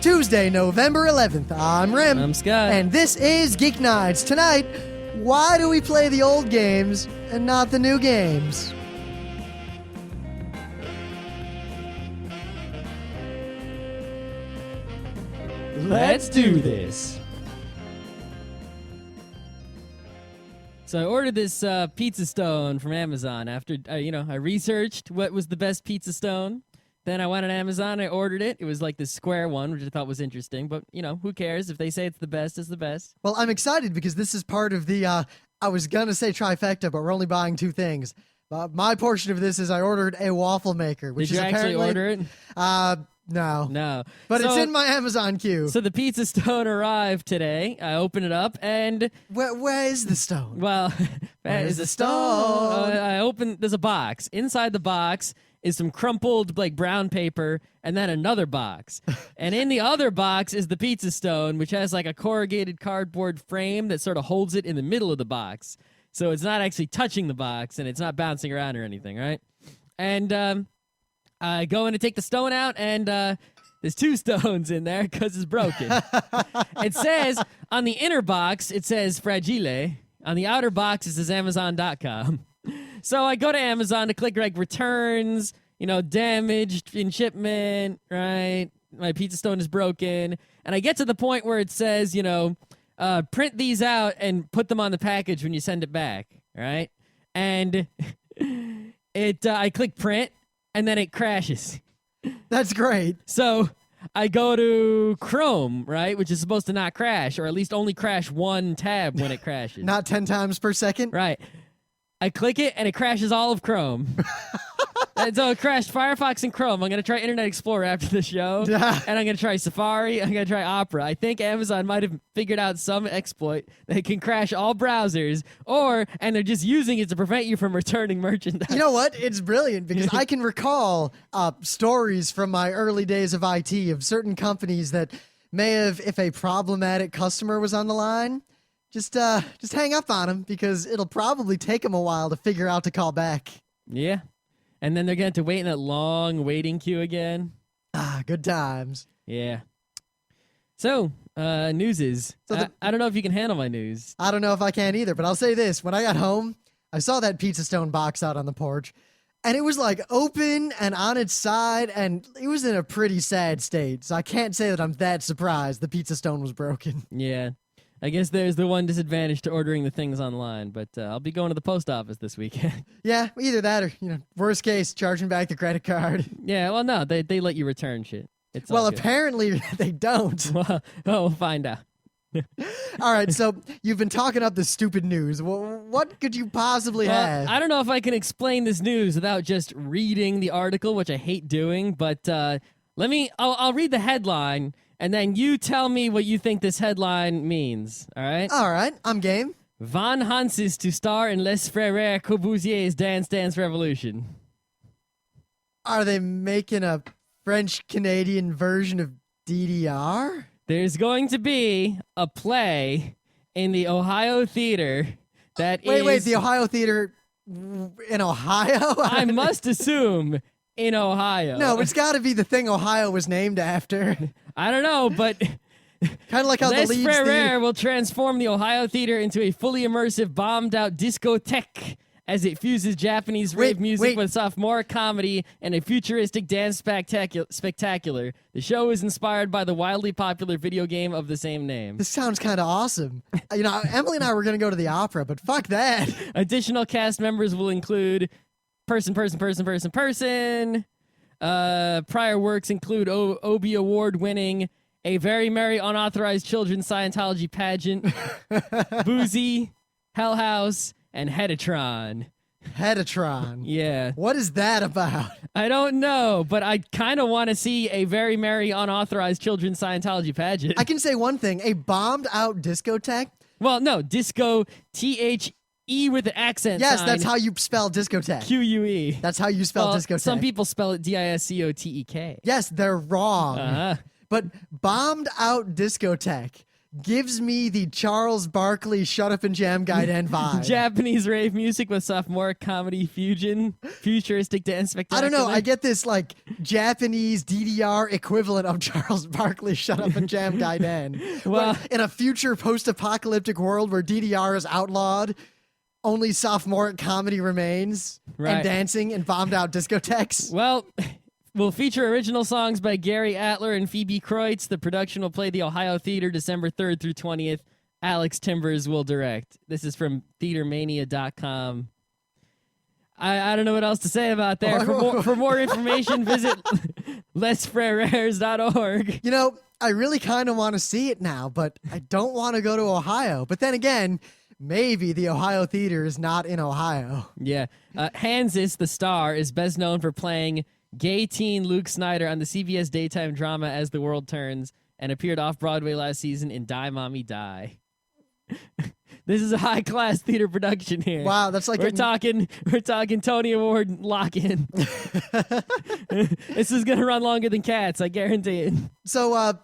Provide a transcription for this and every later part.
Tuesday, November 11th. I'm Rim. I'm Scott. And this is Geeknights. Tonight, why do we play the old games and not the new games? Let's do this. So I ordered this pizza stone from Amazon after, I researched what was the best pizza stone. Then I went on Amazon, I ordered it. It was like this square one, which I thought was interesting. But, who cares? If they say it's the best, it's the best. Well, I'm excited because this is part of the, I was going to say trifecta, but we're only buying two things. My portion of this is I ordered a waffle maker, which Did you is actually order it? No. No. But it's in my Amazon queue. So the pizza stone arrived today. I opened it up and... Where is the stone? Well, where is the stone? I opened... There's a box. Inside the box is some crumpled brown paper and then another box. And in the other box is the pizza stone, which has a corrugated cardboard frame that sort of holds it in the middle of the box. So it's not actually touching the box and it's not bouncing around or anything, right? And I go in to take the stone out and there's two stones in there because it's broken. It says, on the inner box, it says Fragile. On the outer box, it says Amazon.com. So I go to Amazon to click returns, damaged in shipment, right? My pizza stone is broken. And I get to the point where it says, print these out and put them on the package when you send it back, right? And I click print and then it crashes. That's great. So I go to Chrome, right, which is supposed to not crash, or at least only crash one tab when it crashes. Not 10 times per second? Right. I click it, and it crashes all of Chrome. And so it crashed Firefox and Chrome. I'm going to try Internet Explorer after the show, and I'm going to try Safari. I'm going to try Opera. I think Amazon might have figured out some exploit that can crash all browsers, and they're just using it to prevent you from returning merchandise. You know what? It's brilliant because I can recall stories from my early days of IT of certain companies that may have, if a problematic customer was on the line, just hang up on them because it'll probably take them a while to figure out to call back. Yeah. And then they're going to have to wait in that long waiting queue again. Good times. Yeah. So, news is. I don't know if you can handle my news. I don't know if I can either, but I'll say this. When I got home, I saw that pizza stone box out on the porch, and it was open and on its side, and it was in a pretty sad state. So I can't say that I'm that surprised the pizza stone was broken. Yeah. I guess there's the one disadvantage to ordering the things online, but I'll be going to the post office this weekend. Yeah, either that or, worst case, charging back the credit card. Yeah, well, no, they let you return shit. Well, apparently they don't. Well, we'll find out. All right, so you've been talking up the stupid news. What could you possibly have? I don't know if I can explain this news without just reading the article, which I hate doing, but I'll read the headline, and then you tell me what you think this headline means, all right? All right, I'm game. Van Hansis to star in Les Frères Corbusier's Dance Dance Revolution. Are they making a French-Canadian version of DDR? There's going to be a play in the Ohio Theater that Wait, the Ohio Theater in Ohio? I must assume in Ohio. No, it's got to be the thing Ohio was named after. I don't know, but kind of like how Les the Leeds Frères will transform the Ohio Theater into a fully immersive, bombed-out discotheque as it fuses Japanese rave music with sophomore comedy and a futuristic dance spectacular. The show is inspired by the wildly popular video game of the same name. This sounds kind of awesome. Emily and I were going to go to the opera, but fuck that. Additional cast members will include person. Prior works include Obie Award-winning A Very Merry Unauthorized Children's Scientology Pageant, Boozy, Hell House, and Hetatron. Hetatron. Yeah. What is that about? I don't know, but I kind of want to see A Very Merry Unauthorized Children's Scientology Pageant. I can say one thing. A bombed-out discotheque? Well, no, disco, T-H-E with the accent Yes, sign. that's how you spell discotheque. Q-U-E. That's how you spell discotheque. Some people spell it D-I-S-C-O-T-E-K. Yes, they're wrong. Uh-huh. But bombed-out discotheque. gives me the Charles Barkley Shut Up and Jam Gaiden vibe. Japanese rave music with sophomoric comedy fusion, futuristic dance I spectacular. don't know. I get this like Japanese DDR equivalent of Charles Barkley Shut Up and Jam Gaiden. Well- in a future post-apocalyptic world where DDR is outlawed, only sophomoric comedy remains, Right. and dancing and bombed out discotheques. Well, we'll feature original songs by Gary Atler and Phoebe Kreutz. The production will play the Ohio Theater December 3rd through 20th. Alex Timbers will direct. This is from theatermania.com. I don't know what else to say about there. For more information, visit lesfreres.org. You know, I really kind of want to see it now, but I don't want to go to Ohio. But then again, maybe the Ohio Theater is not in Ohio. Yeah. Hansis, the star, is best known for playing gay teen Luke Snyder on the CBS daytime drama As the World Turns, and appeared off-Broadway last season in Die, Mommy, Die. This is a high-class theater production here. Wow, that's like we're talking Tony Award lock-in. This is gonna run longer than Cats, I guarantee it. So,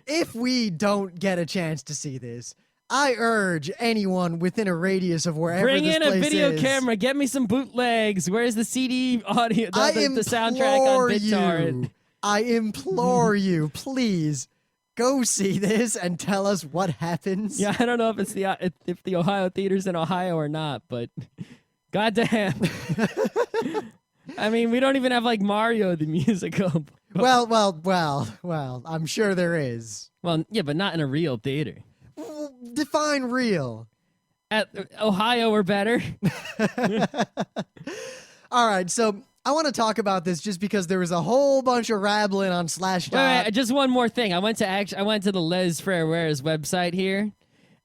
if we don't get a chance to see this, I urge anyone within a radius of wherever Bring this in a place video is, camera. Get me some bootlegs. Where's the CD audio? I The soundtrack on BitTorrent. I implore you, please go see this and tell us what happens. Yeah, I don't know if the Ohio Theater's in Ohio or not, but goddamn. I mean, we don't even have like Mario the musical. Well, I'm sure there is. Well, yeah, but not in a real theater. Define real. At Ohio or better. All right, so I want to talk about this just because there was a whole bunch of rabbling on Slashdot. Wait, just one more thing. I went to the Les Freres website here,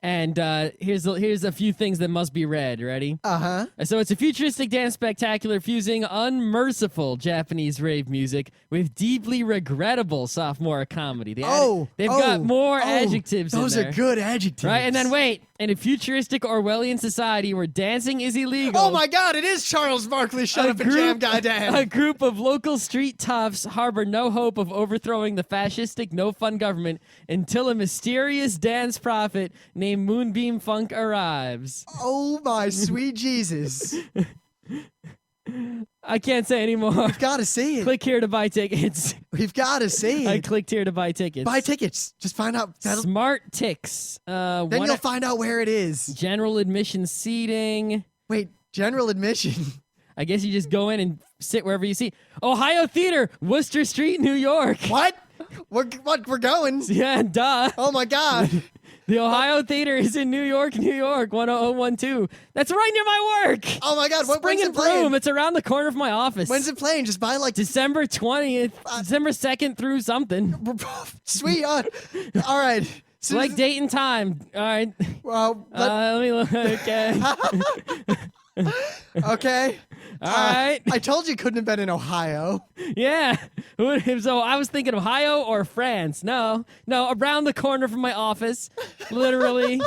and here's a few things that must be read. Ready? Uh-huh. So it's a futuristic dance spectacular fusing unmerciful Japanese rave music with deeply regrettable sophomore comedy. They've got more adjectives in Those there. are good adjectives. Right, and then wait, in a futuristic Orwellian society where dancing is illegal. Oh my God, it is Charles Barkley Shut Up and Jam Gaiden. A group of local street toughs harbor no hope of overthrowing the fascistic, no-fun government until a mysterious dance prophet named Moonbeam Funk arrives. Oh my sweet Jesus. I can't say anymore. We've got to see it. Click here to buy tickets. We've got to see I it. clicked here to buy tickets. Buy tickets. Just find out. Smart Ticks. Then you'll find out where it is. General admission seating. Wait, general admission. I guess you just go in and sit wherever you see. Ohio Theater, Worcester Street, New York. What? We're going. Yeah, duh. Oh my God. The Ohio Theater is in New York, 10012. That's right near my work. Oh my God. Spring When's and it playing? Broom. It's around the corner of my office. When's it playing? Just buy like December 20th, December 2nd through something. Sweet. All right. So Like date and time. All right. Well, Let me look. Okay. okay. All right. I told you it couldn't have been in Ohio. Yeah. So I was thinking Ohio or France. No, around the corner from my office, literally,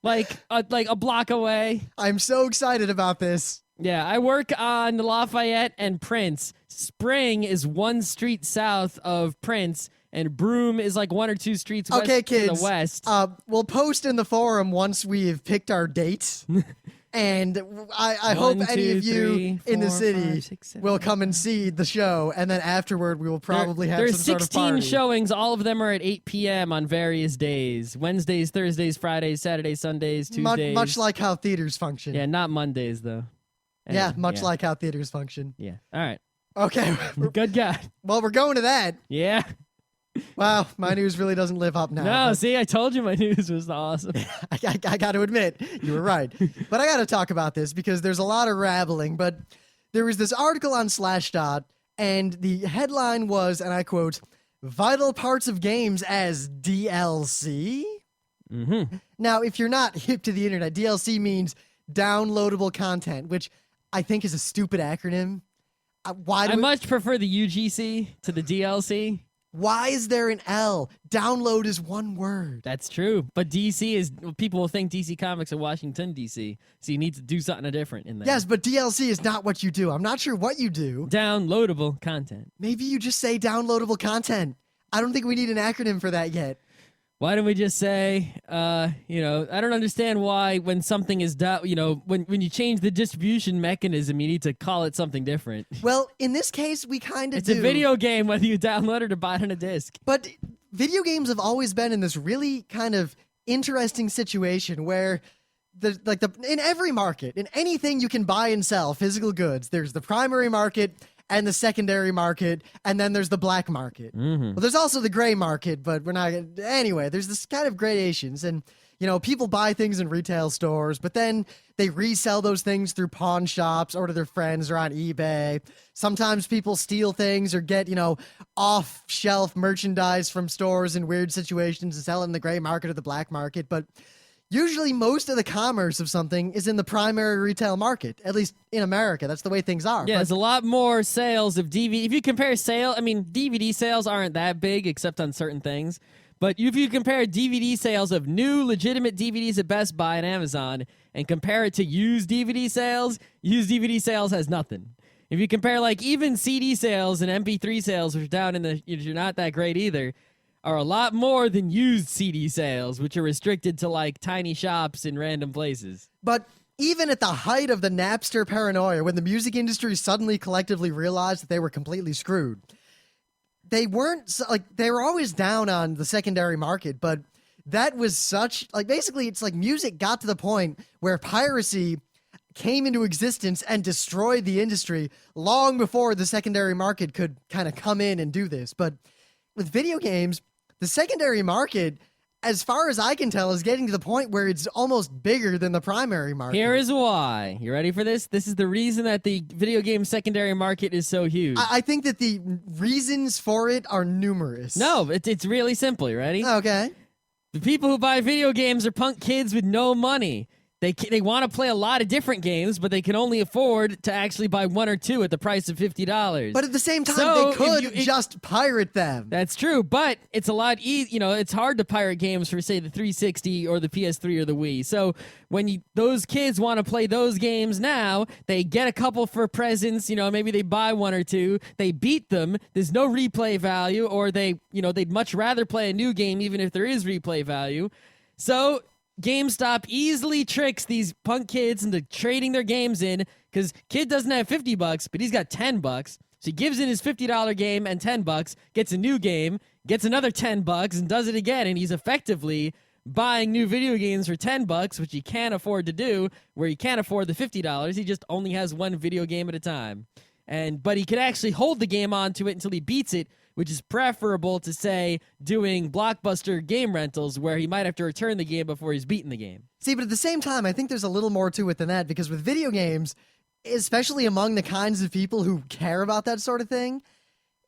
like a block away. I'm so excited about this. Yeah, I work on Lafayette and Prince. Spring is one street south of Prince, and Broome is like one or two streets west Okay, to kids. the west. We'll post in the forum once we've picked our dates. And I hope One, any two, of you three, in the 4, city 5, 6, 7, will come and see the show, and then afterward we will probably have There's some 16 sort of party. showings. All of them are at 8 p.m. on various days. Wednesdays, Thursdays, Fridays, Saturdays, Sundays, Tuesdays. Much like how theaters function. Yeah, not Mondays, though. Yeah, Anyway, much like how theaters function. Yeah. All right. Okay. Good God. Well, we're going to that. Yeah. Wow, my news really doesn't live up now. No, but see, I told you my news was awesome. I got to admit, you were right. But I got to talk about this because there's a lot of rabbling. But there was this article on Slashdot, and the headline was, and I quote, "Vital parts of games as DLC." Mm-hmm. Now, if you're not hip to the internet, DLC means downloadable content, which I think is a stupid acronym. I much prefer the UGC to the DLC. Why is there an L? Download is one word. That's true. But DC is, people will think DC Comics are Washington, DC. So you need to do something different in there. Yes, but DLC is not what you do. I'm not sure what you do. Downloadable content. Maybe you just say downloadable content. I don't think we need an acronym for that yet. Why don't we just say, I don't understand why when something is, when you change the distribution mechanism, you need to call it something different. Well, in this case, we kind of It's a video game, whether you download it or buy it on a disc. But video games have always been in this really kind of interesting situation where in every market, in anything you can buy and sell physical goods, there's the primary market and the secondary market, and then there's the black market. Mm-hmm. Well, there's also the gray market, but we're not. Anyway, there's this kind of gradations, and people buy things in retail stores, but then they resell those things through pawn shops or to their friends or on eBay. Sometimes people steal things or get off-shelf merchandise from stores in weird situations and sell it in the gray market or the black market, but usually most of the commerce of something is in the primary retail market, at least in America. That's the way things are. Yeah, there's a lot more sales of DVD. If you compare DVD sales aren't that big except on certain things. But if you compare DVD sales of new legitimate DVDs at Best Buy and Amazon and compare it to used DVD sales has nothing. If you compare even CD sales and MP3 sales, which are down you're not that great either, are a lot more than used CD sales, which are restricted to tiny shops in random places. But even at the height of the Napster paranoia, when the music industry suddenly collectively realized that they were completely screwed, they weren't they were always down on the secondary market, but that was basically it's music got to the point where piracy came into existence and destroyed the industry long before the secondary market could kind of come in and do this. But with video games, the secondary market, as far as I can tell, is getting to the point where it's almost bigger than the primary market. Here is why. You ready for this? This is the reason that the video game secondary market is so huge. I think that the reasons for it are numerous. No, it's really simple. You ready? Okay. The people who buy video games are punk kids with no money. They want to play a lot of different games, but they can only afford to actually buy one or two at the price of $50. But at the same time, they could just pirate them. That's true, but it's a lot it's hard to pirate games for, say, the 360 or the PS3 or the Wii. So when those kids want to play those games now, they get a couple for presents, maybe they buy one or two, they beat them, there's no replay value, or they'd much rather play a new game even if there is replay value. So GameStop easily tricks these punk kids into trading their games in, because kid doesn't have $50, but he's got $10. So he gives in his $50 game and $10, gets a new game, gets another $10, and does it again. And he's effectively buying new video games for $10, which he can't afford to do, where he can't afford the $50. He just only has one video game at a time. But he could actually hold the game onto it until he beats it, which is preferable to, say, doing Blockbuster game rentals where he might have to return the game before he's beaten the game. See, but at the same time, I think there's a little more to it than that, because with video games, especially among the kinds of people who care about that sort of thing,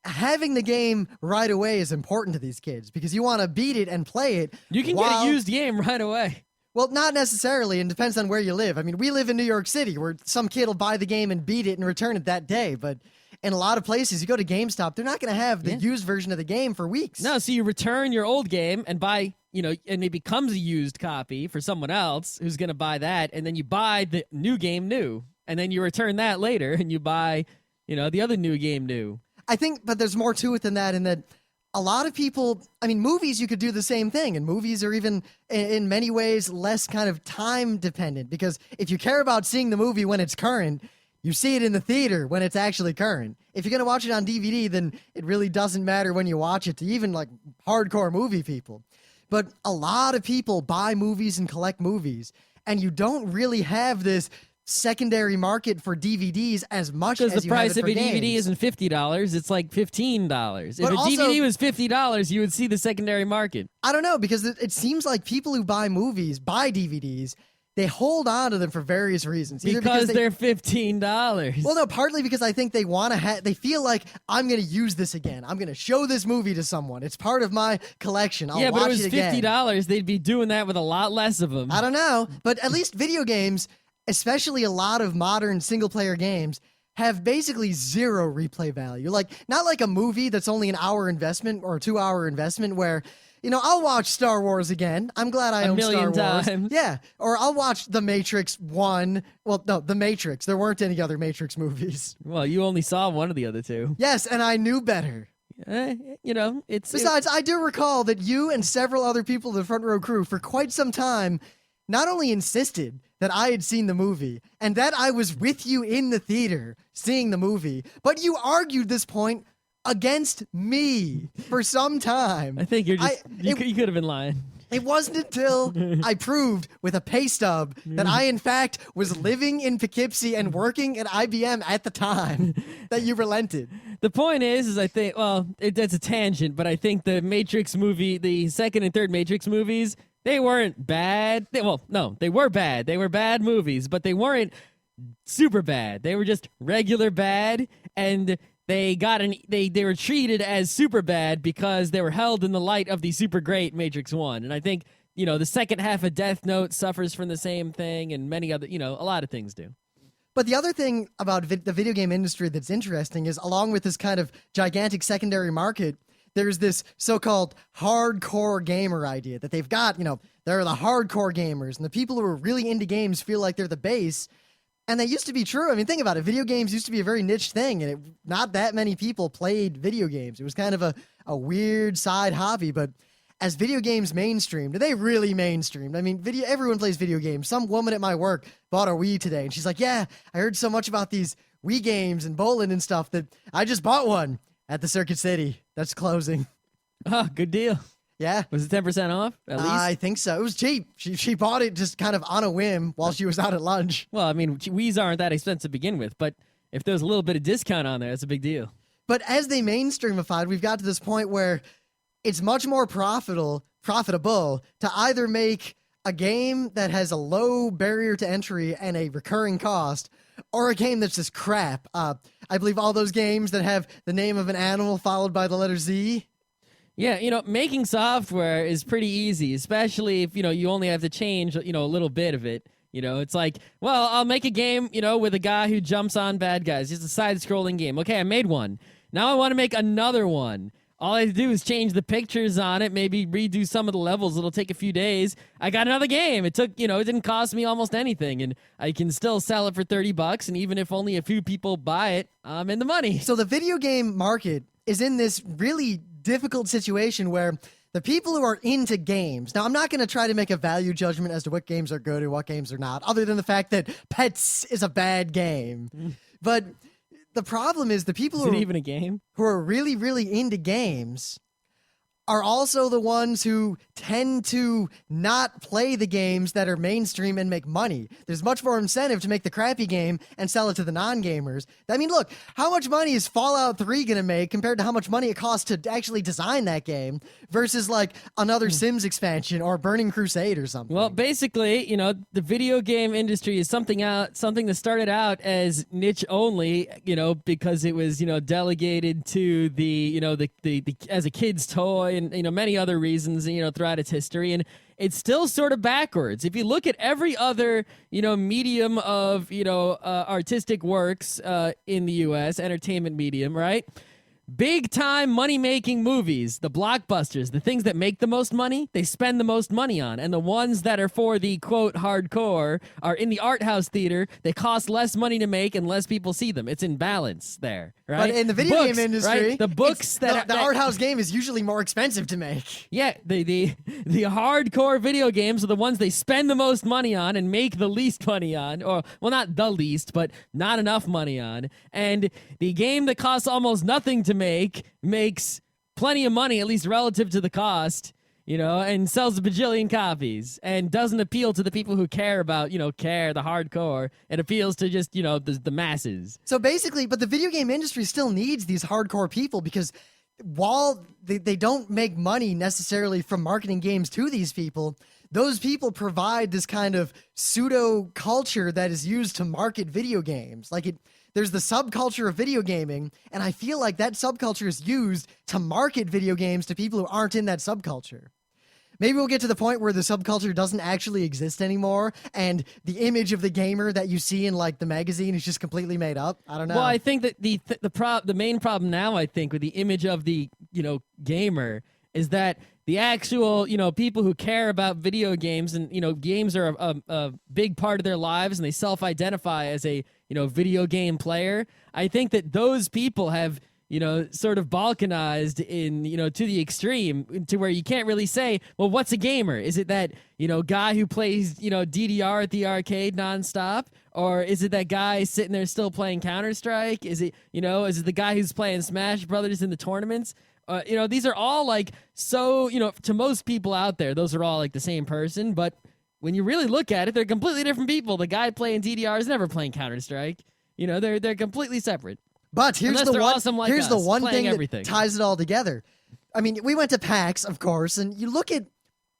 having the game right away is important to these kids, because you want to beat it and play it. You can get a used game right away. Well, not necessarily, and depends on where you live. I mean, we live in New York City, where some kid will buy the game and beat it and return it that day, but in a lot of places, you go to GameStop, they're not going to have the used version of the game for weeks. No, so you return your old game and buy, and it becomes a used copy for someone else who's going to buy that, and then you buy the new game new, and then you return that later, and you buy, the other new game new. I think, but there's more to it than that, in that a lot of people, movies, you could do the same thing, and movies are even, in many ways, less kind of time dependent, because if you care about seeing the movie when it's current, you see it in the theater when it's actually current. If you're going to watch it on DVD, then it really doesn't matter when you watch it to even hardcore movie people. But a lot of people buy movies and collect movies, and you don't really have this secondary market for DVDs as much as the you have price it of for a games. DVD isn't $50, it's $15. If But a also, DVD was $50, you would see the secondary market. I don't know, because it seems like people who buy movies buy DVDs. They hold on to them for various reasons. Either because they're $15. Well, no, partly because I think they want to they feel like, I'm going to use this again. I'm going to show this movie to someone. It's part of my collection. I'll watch but it was again. $50. They'd be doing that with a lot less of them. I don't know. But at least video games, especially a lot of modern single-player games, have basically zero replay value. Not like a movie that's only an hour investment or a 2-hour investment where, I'll watch Star Wars again. I'm glad I own Star Wars. A million times. Yeah. Or I'll watch The Matrix 1. Well, no, The Matrix. There weren't any other Matrix movies. Well, you only saw one of the other two. Yes, and I knew better. It's Besides, I do recall that you and several other people in the front row crew for quite some time not only insisted that I had seen the movie and that I was with you in the theater seeing the movie, but you argued this point against me for some time. I think you're just you could have been lying. It wasn't until I proved with a pay stub that I, in fact, was living in Poughkeepsie and working at IBM at the time that you relented. The point is I think, that's a tangent, but I think the Matrix movie, the second and third Matrix movies, they weren't bad. They were bad. They were bad movies, but they weren't super bad. They were just regular bad, and they were treated as super bad because they were held in the light of the super great Matrix 1. And I think, the second half of Death Note suffers from the same thing, and many other, a lot of things do. But the other thing about the video game industry that's interesting is, along with this kind of gigantic secondary market, there's this so-called hardcore gamer idea that they've got, there are the hardcore gamers, and the people who are really into games feel like they're the base. And that used to be true. I mean, think about it. Video games used to be a very niche thing, and not that many people played video games. It was kind of a weird side hobby, but as video games mainstreamed, they really mainstreamed. I mean, everyone plays video games. Some woman at my work bought a Wii today, and she's like, yeah, I heard so much about these Wii games and bowling and stuff that I just bought one at the Circuit City. That's closing. Oh, good deal. Yeah. Was it 10% off, at least? I think so. It was cheap. She bought it just kind of on a whim while she was out at lunch. Well, I mean, Wii's aren't that expensive to begin with, but if there's a little bit of discount on there, that's a big deal. But as they mainstreamified, we've got to this point where it's much more profitable to either make a game that has a low barrier to entry and a recurring cost, or a game that's just crap. I believe all those games that have the name of an animal followed by the letter Z. Yeah, making software is pretty easy, especially if, you only have to change, a little bit of it. It's like, well, I'll make a game, with a guy who jumps on bad guys. Just a side-scrolling game. Okay, I made one. Now I want to make another one. All I have to do is change the pictures on it, maybe redo some of the levels. It'll take a few days. I got another game. It took, it didn't cost me almost anything, and I can still sell it for $30, and even if only a few people buy it, I'm in the money. So the video game market is in this really difficult situation where the people who are into games, now I'm not going to try to make a value judgment as to what games are good and what games are not, other than the fact that Pets is a bad game. But the problem is the people is it even a game? Who are really, really into games are also the ones who tend to not play the games that are mainstream and make money. There's much more incentive to make the crappy game and sell it to the non-gamers. I mean, look, how much money is Fallout 3 going to make compared to how much money it costs to actually design that game versus like another Sims expansion or Burning Crusade or something? Well, basically, the video game industry is something that started out as niche only, because it was, delegated to the as a kid's toy and, many other reasons, throughout its history. And it's still sort of backwards. If you look at every other, medium of, artistic works in the U.S., entertainment medium, right? Big time money making movies, the blockbusters, the things that make the most money, they spend the most money on. And the ones that are for the quote hardcore are in the art house theater. They cost less money to make and less people see them. It's in balance there, right? But in the video game industry, right? The books the art house game is usually more expensive to make. Yeah, the hardcore video games are the ones they spend the most money on and make the least money on, or well, not the least, but not enough money on. And the game that costs almost nothing to make makes plenty of money, at least relative to the cost, and sells a bajillion copies and doesn't appeal to the people who care about, the hardcore. It appeals to just, the masses. So basically, but the video game industry still needs these hardcore people because while they don't make money necessarily from marketing games to these people, those people provide this kind of pseudo culture that is used to market video games. There's the subculture of video gaming, and I feel like that subculture is used to market video games to people who aren't in that subculture. Maybe we'll get to the point where the subculture doesn't actually exist anymore, and the image of the gamer that you see in the magazine is just completely made up. I don't know. Well, I think that the main problem now, I think, with the image of the gamer is that the actual, people who care about video games and, games are a big part of their lives and they self-identify as a, video game player. I think that those people have sort of balkanized in, to the extreme, to where you can't really say, well, what's a gamer? Is it that, guy who plays, DDR at the arcade nonstop? Or is it that guy sitting there still playing Counter-Strike? Is it the guy who's playing Smash Brothers in the tournaments? These are all like, so, to most people out there, those are all like the same person. But when you really look at it, they're completely different people. The guy playing DDR is never playing Counter-Strike. They're completely separate. But here's Unless the they're one. awesome like here's us, the one playing thing everything. that ties it all together. I mean, we went to PAX, of course, and you look at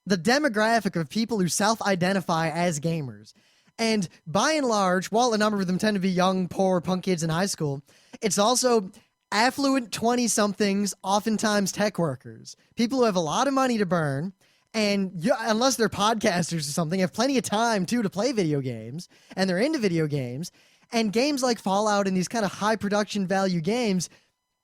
the demographic of people who self-identify as gamers, and by and large, while a number of them tend to be young, poor punk kids in high school, it's also affluent 20-somethings, oftentimes tech workers, people who have a lot of money to burn, and unless they're podcasters or something, have plenty of time too to play video games, and they're into video games. And games like Fallout and these kind of high production value games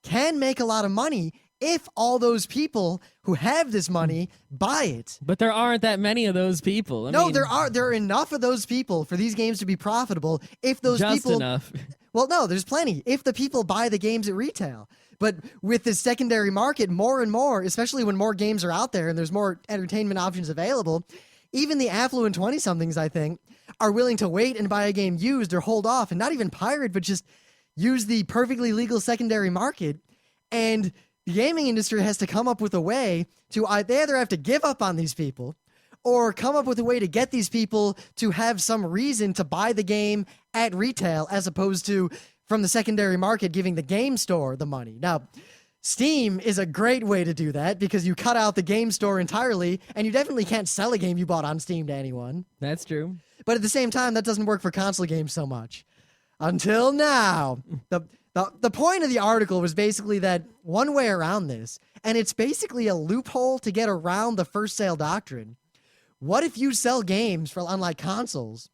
can make a lot of money if all those people who have this money buy it. But there aren't that many of those people. I mean, There are enough of those people for these games to be profitable if those just people enough. Well, no, there's plenty if the people buy the games at retail. But with the secondary market, more and more, especially when more games are out there and there's more entertainment options available, even the affluent 20-somethings, I think, are willing to wait and buy a game used or hold off and not even pirate, but just use the perfectly legal secondary market. And the gaming industry has to come up with a way to they either have to give up on these people or come up with a way to get these people to have some reason to buy the game at retail as opposed to from the secondary market giving the game store the money. Now, Steam is a great way to do that because you cut out the game store entirely and you definitely can't sell a game you bought on Steam to anyone. That's true. But at the same time, that doesn't work for console games so much. Until now. The point of the article was basically that one way around this, and it's basically a loophole to get around the first sale doctrine. What if you sell games for unlike consoles,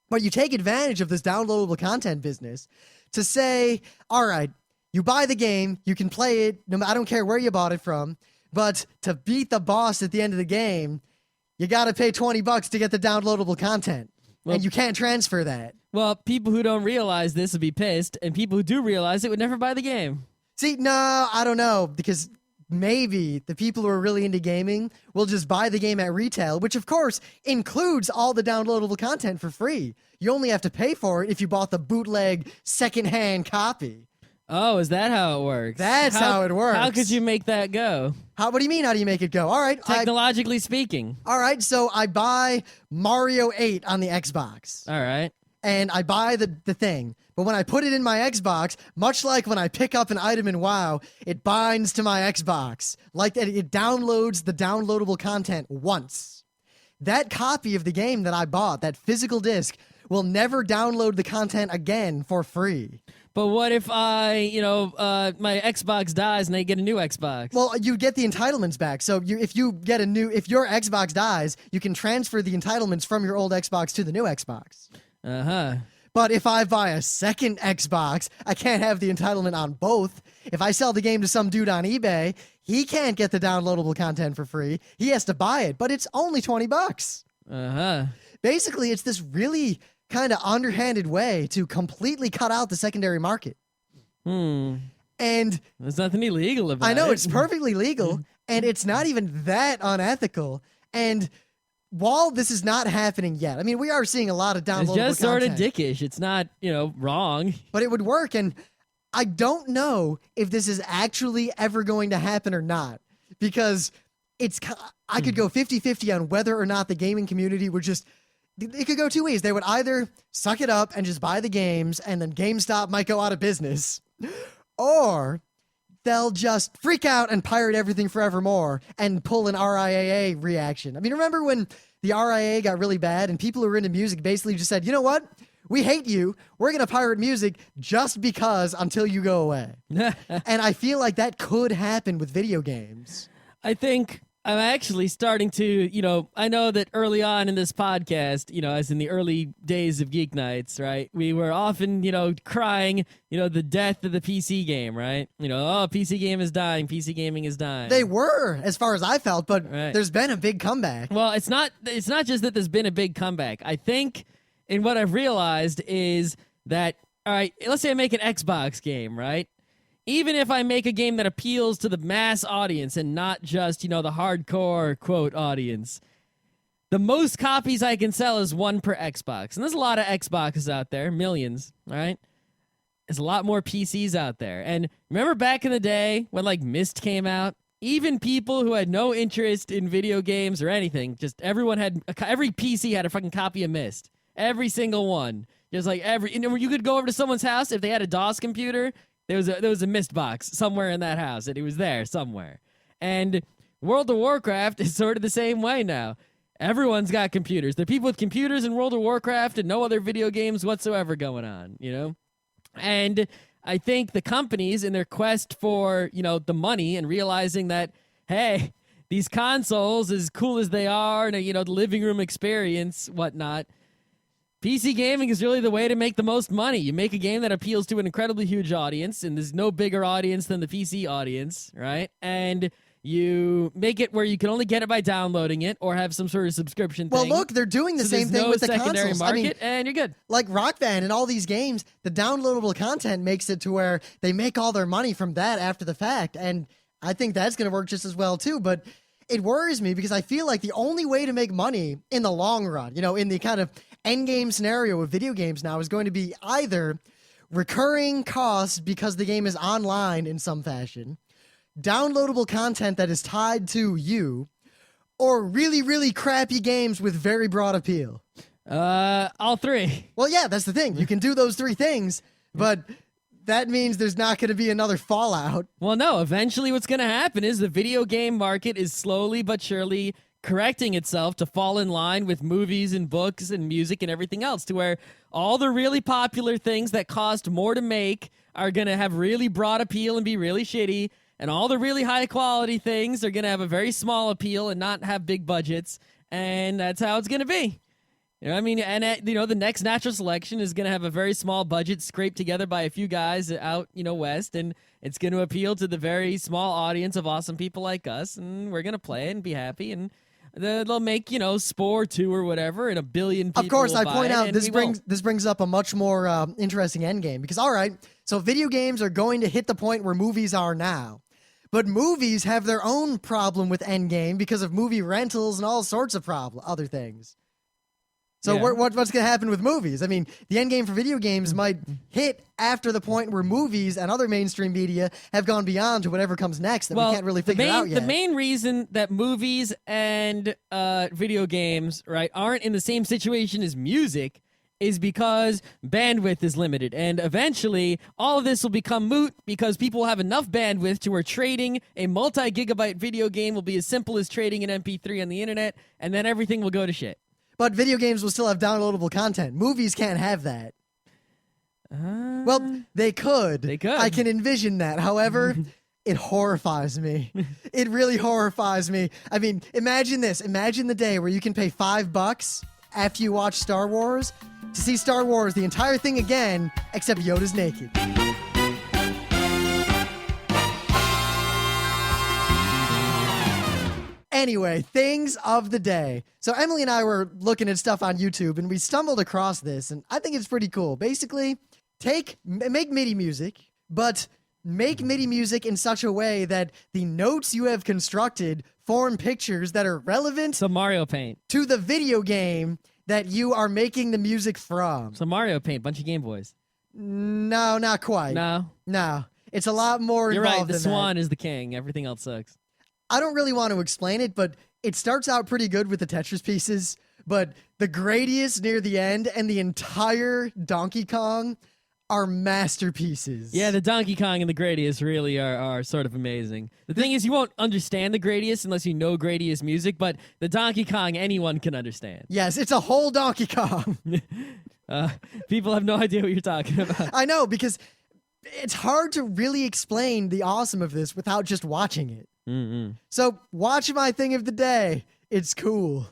but you take advantage of this downloadable content business to say, all right, you buy the game, you can play it, I don't care where you bought it from, but to beat the boss at the end of the game, you got to pay $20 to get the downloadable content, and you can't transfer that. Well, people who don't realize this would be pissed, and people who do realize it would never buy the game. See, no, I don't know, because maybe the people who are really into gaming will just buy the game at retail, which of course includes all the downloadable content for free. You only have to pay for it if you bought the bootleg secondhand copy. Oh, is that how it works? That's how it works. How could you make that go? What do you mean, how do you make it go? All right. Technologically speaking. All right, so I buy Mario 8 on the Xbox. All right. And I buy the thing. But when I put it in my Xbox, much like when I pick up an item in WoW, it binds to my Xbox. Like that, it downloads the downloadable content once. That copy of the game that I bought, that physical disc, will never download the content again for free. But what if my Xbox dies and I get a new Xbox? Well, you get the entitlements back. So if your Xbox dies, you can transfer the entitlements from your old Xbox to the new Xbox. Uh-huh. But if I buy a second Xbox, I can't have the entitlement on both. If I sell the game to some dude on eBay, he can't get the downloadable content for free. He has to buy it, but it's only $20. Uh-huh. Basically, it's this really kind of underhanded way to completely cut out the secondary market. And there's nothing illegal about it. I know, it's perfectly legal, and it's not even that unethical. And while this is not happening yet, I mean, we are seeing a lot of downloadable content. It's just sort of dickish. It's not, wrong. But it would work, and I don't know if this is actually ever going to happen or not, because I could go 50-50 on whether or not the gaming community would just, it could go two ways. They would either suck it up and just buy the games, and then GameStop might go out of business, or they'll just freak out and pirate everything forevermore and pull an RIAA reaction. I mean, remember when the RIAA got really bad and people who were into music basically just said, you know what? We hate you. We're going to pirate music just because until you go away. And I feel like that could happen with video games. I think I'm actually starting to, I know that early on in this podcast, as in the early days of Geeknights, right, we were often, crying, the death of the PC game, right? PC game is dying, PC gaming is dying. They were, as far as I felt, but right. There's been a big comeback. Well, it's not just that there's been a big comeback. I think, and what I've realized is that, all right, let's say I make an Xbox game, right? even if I make a game that appeals to the mass audience and not just, the hardcore, quote, audience, the most copies I can sell is one per Xbox. And there's a lot of Xboxes out there, millions, all right? There's a lot more PCs out there. And remember back in the day when, Myst came out? Even people who had no interest in video games or anything, just every PC had a fucking copy of Myst. Every single one. Just you could go over to someone's house, if they had a DOS computer, there was a Myst box somewhere in that house, and it was there somewhere. And World of Warcraft is sort of the same way now. Everyone's got computers. There are people with computers in World of Warcraft and no other video games whatsoever going on, And I think the companies, in their quest for, the money and realizing that, hey, these consoles, as cool as they are, and, the living room experience, whatnot, PC gaming is really the way to make the most money. You make a game that appeals to an incredibly huge audience, and there's no bigger audience than the PC audience, right? And you make it where you can only get it by downloading it or have some sort of subscription thing. Well, look, they're doing the same thing with the secondary consoles. market, and you're good. Like Rock Band and all these games, the downloadable content makes it to where they make all their money from that after the fact, and I think that's going to work just as well, too, but it worries me because I feel like the only way to make money in the long run, in the kind of endgame scenario of video games now, is going to be either recurring costs because the game is online in some fashion, downloadable content that is tied to you, or really, really crappy games with very broad appeal. All three. Well, yeah, that's the thing. You can do those three things, but that means there's not going to be another Fallout. Well, no. Eventually what's going to happen is the video game market is slowly but surely correcting itself to fall in line with movies and books and music and everything else, to where all the really popular things that cost more to make are going to have really broad appeal and be really shitty, and all the really high quality things are going to have a very small appeal and not have big budgets, and that's how it's going to be. You know what I mean? And, the next natural selection is going to have a very small budget scraped together by a few guys out, west, and it's going to appeal to the very small audience of awesome people like us, and we're going to play it and be happy, and they'll make, Spore 2 or whatever, and a billion people Of course, will I buy point it, out and this brings up a much more interesting endgame, because, all right, so video games are going to hit the point where movies are now. But movies have their own problem with endgame because of movie rentals and all sorts of other things. So Yeah. what's going to happen with movies? I mean, the endgame for video games might hit after the point where movies and other mainstream media have gone beyond to whatever comes next that we can't really figure out yet. The main reason that movies and video games, right, aren't in the same situation as music is because bandwidth is limited. And eventually, all of this will become moot because people will have enough bandwidth to where trading a multi-gigabyte video game will be as simple as trading an MP3 on the internet, and then everything will go to shit. But video games will still have downloadable content. Movies can't have that. Well, they could. They could. I can envision that. However, it horrifies me. It really horrifies me. I mean, imagine this. Imagine the day where you can pay $5 after you watch Star Wars to see Star Wars, the entire thing again, except Yoda's naked. Anyway, things of the day. So Emily and I were looking at stuff on YouTube, and we stumbled across this, and I think it's pretty cool. Basically, make MIDI music, but make MIDI music in such a way that the notes you have constructed form pictures that are relevant So Mario Paint. to the video game that you are making the music from. So Mario Paint, bunch of Game Boys. No, not quite. No. It's a lot more You're involved right, the than swan is the king. Everything else sucks. I don't really want to explain it, but it starts out pretty good with the Tetris pieces, but the Gradius near the end and the entire Donkey Kong are masterpieces. Yeah, the Donkey Kong and the Gradius really are sort of amazing. The thing is, you won't understand the Gradius unless you know Gradius music, but the Donkey Kong, anyone can understand. Yes, it's a whole Donkey Kong. People have no idea what you're talking about. I know, because it's hard to really explain the awesome of this without just watching it. Mm-hmm. So watch my thing of the day. It's cool.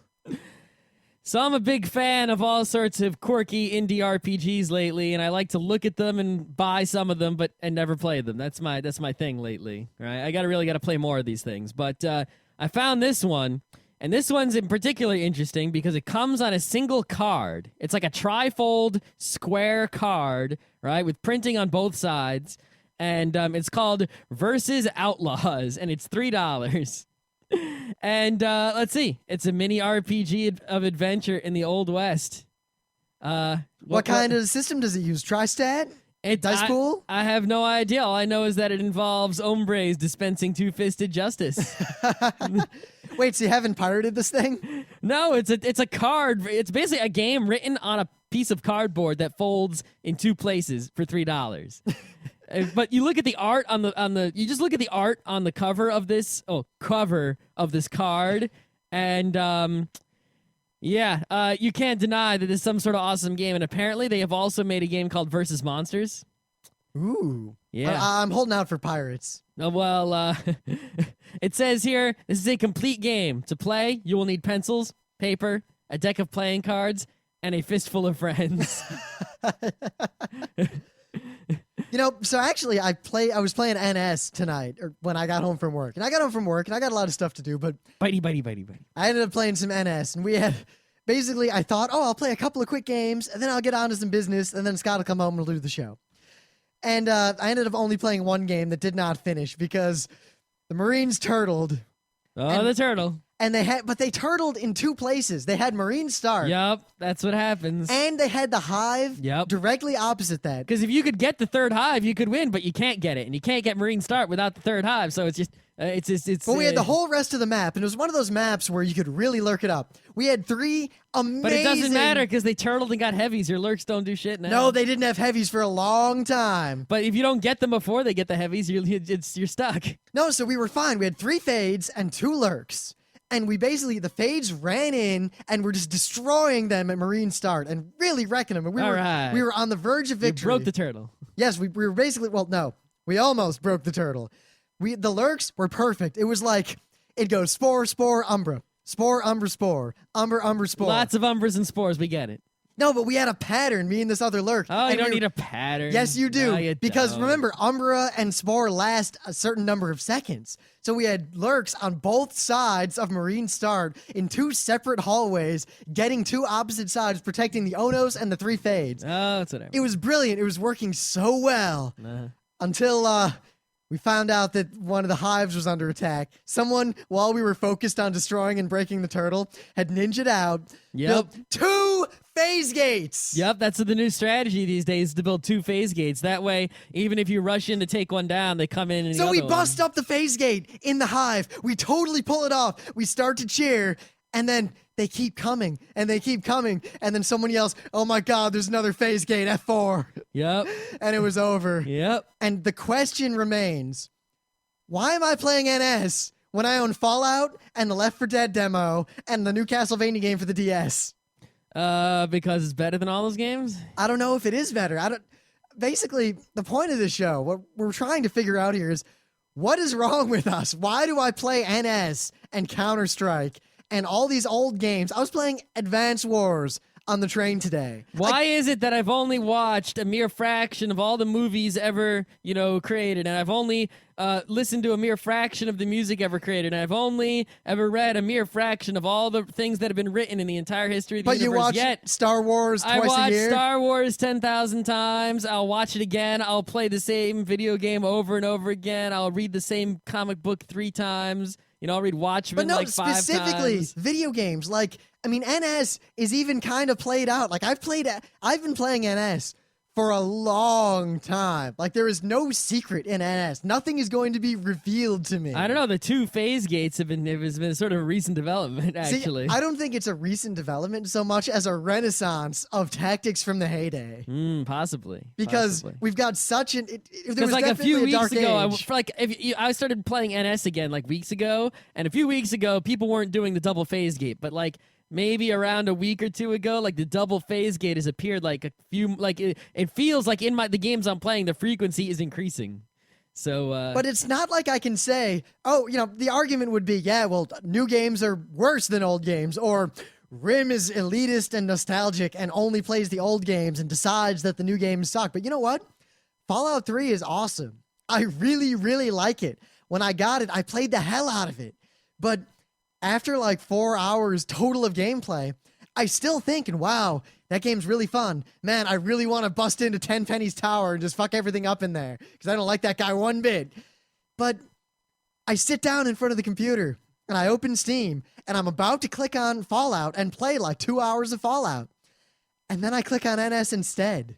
So I'm a big fan of all sorts of quirky indie RPGs lately, and I like to look at them and buy some of them, and never play them. That's my thing lately. Right? I really got to play more of these things. But I found this one, and this one's in particular interesting because it comes on a single card. It's like a trifold square card, right, with printing on both sides. and it's called Versus Outlaws, and it's $3. And let's see, it's a mini RPG of adventure in the Old West. What kind of system does it use? Tri-stat? Dice pool? I have no idea. All I know is that it involves hombres dispensing two-fisted justice. Wait, so you haven't pirated this thing? No, it's a card. It's basically a game written on a piece of cardboard that folds in two places for $3. But you look at the art on the you just look at the art on the cover of this card, and you can't deny that this is some sort of awesome game. And apparently they have also made a game called Versus Monsters. Ooh. Yeah. I'm holding out for pirates. Well, it says here, this is a complete game. To play, you will need pencils, paper, a deck of playing cards, and a fistful of friends. So actually I was playing NS tonight, or when I got home from work. And I got home from work and I got a lot of stuff to do, but Bitey. I ended up playing some NS, and we had basically, I thought, I'll play a couple of quick games and then I'll get on to some business, and then Scott will come home and we'll do the show. And I ended up only playing one game that did not finish because the Marines turtled. Oh, the turtle. And they turtled in two places. They had Marine start. Yep, that's what happens. And they had the hive directly opposite that. Because if you could get the third hive, you could win, but you can't get it. And you can't get Marine start without the third hive. So it's just, But we had the whole rest of the map, and it was one of those maps where you could really lurk it up. We had 3 amazing... But it doesn't matter because they turtled and got heavies. Your lurks don't do shit now. No, they didn't have heavies for a long time. But if you don't get them before they get the heavies, you're stuck. No, so we were fine. We had 3 fades and 2 lurks. And we basically, the fades ran in and were just destroying them at Marine start and really wrecking them. And we were on the verge of victory. You broke the turtle. Yes, we were basically, we almost broke the turtle. The lurks were perfect. It was like, it goes spore, umbra, spore, umbra, spore, umbra, spore. Lots of umbras and spores, we get it. No, but we had a pattern, me and this other lurk. Oh, you don't need a pattern. Yes, you do. No, you because don't. remember, Umbra and Spore last a certain number of seconds. So we had lurks on both sides of Marine Start in 2 separate hallways, getting 2 opposite sides, protecting the Onos and the 3 fades. Oh, that's whatever. It was brilliant. It was working so well until we found out that one of the hives was under attack. Someone, while we were focused on destroying and breaking the turtle, had ninja'd out, built 2 phase gates. Yep, that's the new strategy these days, to build 2 phase gates. That way, even if you rush in to take one down, they come in and So we bust up the phase gate in the hive. We totally pull it off. We start to cheer, and then they keep coming, and they keep coming, and then someone yells, "Oh my God, there's another phase gate, F4." Yep. And it was over. Yep. And the question remains, why am I playing NS when I own Fallout and the Left 4 Dead demo and the new Castlevania game for the DS? Because it's better than all those games? I don't know if it is better. Basically, the point of this show, what we're trying to figure out here is, what is wrong with us? Why do I play NS and Counter-Strike and all these old games? I was playing Advance Wars on the train today. Why is it that I've only watched a mere fraction of all the movies ever, created, and I've only listened to a mere fraction of the music ever created, and I've only ever read a mere fraction of all the things that have been written in the entire history of the universe? But you watch Star Wars twice a year? I watch Star Wars 10,000 times. I'll watch it again. I'll play the same video game over and over again. I'll read the same comic book 3 times. I'll read Watchmen like 5 times. But no, specifically, video games. NS is even kind of played out. I've been playing NS for a long time. There is no secret in NS. Nothing is going to be revealed to me. I don't know. The 2 phase gates has been sort of a recent development, actually. See, I don't think it's a recent development so much as a renaissance of tactics from the heyday. Possibly. Because we've got such an... There was a few weeks ago, I I started playing NS again weeks ago, and a few weeks ago, people weren't doing the double phase gate, but maybe around a week or 2 ago, the double phase gate has appeared it feels like in the games I'm playing, the frequency is increasing. So, but it's not like I can say, the argument would be, new games are worse than old games, or RIM is elitist and nostalgic and only plays the old games and decides that the new games suck. But you know what? Fallout 3 is awesome. I really, really like it. When I got it, I played the hell out of it. But after 4 hours total of gameplay, I still think, and wow, that game's really fun. Man, I really want to bust into Tenpenny's tower and just fuck everything up in there because I don't like that guy one bit. But I sit down in front of the computer and I open Steam and I'm about to click on Fallout and play like 2 hours of Fallout. And then I click on NS instead.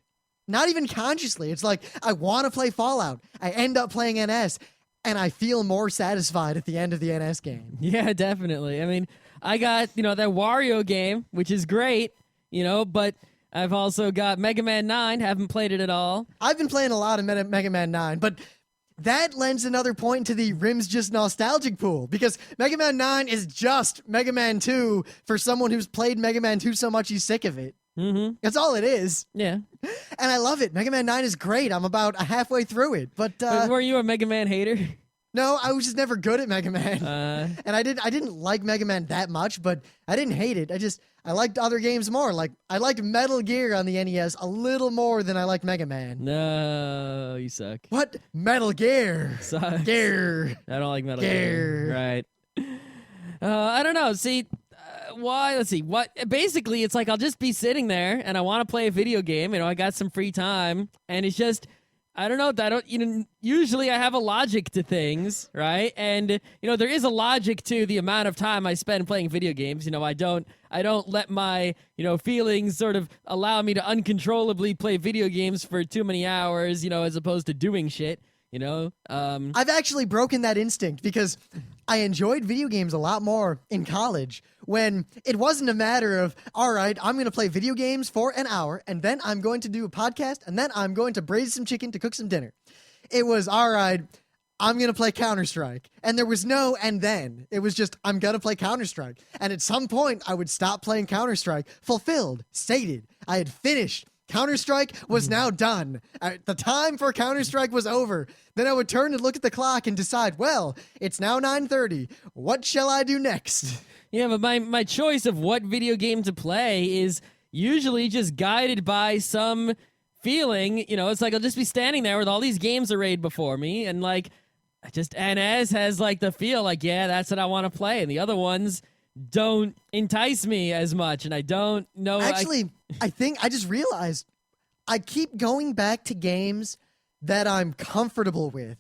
Not even consciously. It's like I want to play Fallout. I end up playing NS and I feel more satisfied at the end of the NS game. Yeah, definitely. I mean, I got, that Wario game, which is great, but I've also got Mega Man 9, haven't played it at all. I've been playing a lot of Mega Man 9, but that lends another point to the Rim's Just Nostalgic pool, because Mega Man 9 is just Mega Man 2 for someone who's played Mega Man 2 so much he's sick of it. Mm-hmm. That's all it is. Yeah. And I love it. Mega Man 9 is great. I'm about halfway through it. But were you a Mega Man hater? No, I was just never good at Mega Man. And I didn't like Mega Man that much, but I didn't hate it. I liked other games more. Like I liked Metal Gear on the NES a little more than I liked Mega Man. No, you suck. What? Metal Gear. Sucks. Gear. I don't like Metal Gear. Right. I don't know. See, why? Let's see. What? Basically, it's like I'll just be sitting there and I want to play a video game. I got some free time, and it's just, I don't know. Usually I have a logic to things, right? And there is a logic to the amount of time I spend playing video games. I don't let my feelings sort of allow me to uncontrollably play video games for too many hours. As opposed to doing shit. I've actually broken that instinct because I enjoyed video games a lot more in college when it wasn't a matter of, all right, I'm going to play video games for an hour and then I'm going to do a podcast and then I'm going to braise some chicken to cook some dinner. It was, all right, I'm going to play Counter-Strike. And there was no and then. It was just, I'm going to play Counter-Strike. And at some point, I would stop playing Counter-Strike, fulfilled, sated. I had finished. Counter-Strike was now done. The time for Counter-Strike was over. Then I would turn and look at the clock and decide, well, it's now 9:30. What shall I do next? Yeah, but my choice of what video game to play is usually just guided by some feeling. It's like I'll just be standing there with all these games arrayed before me, and like, NS has like the feel like, yeah, that's what I want to play, and the other ones don't entice me as much, and I don't know. Actually, I think I just realized I keep going back to games that I'm comfortable with.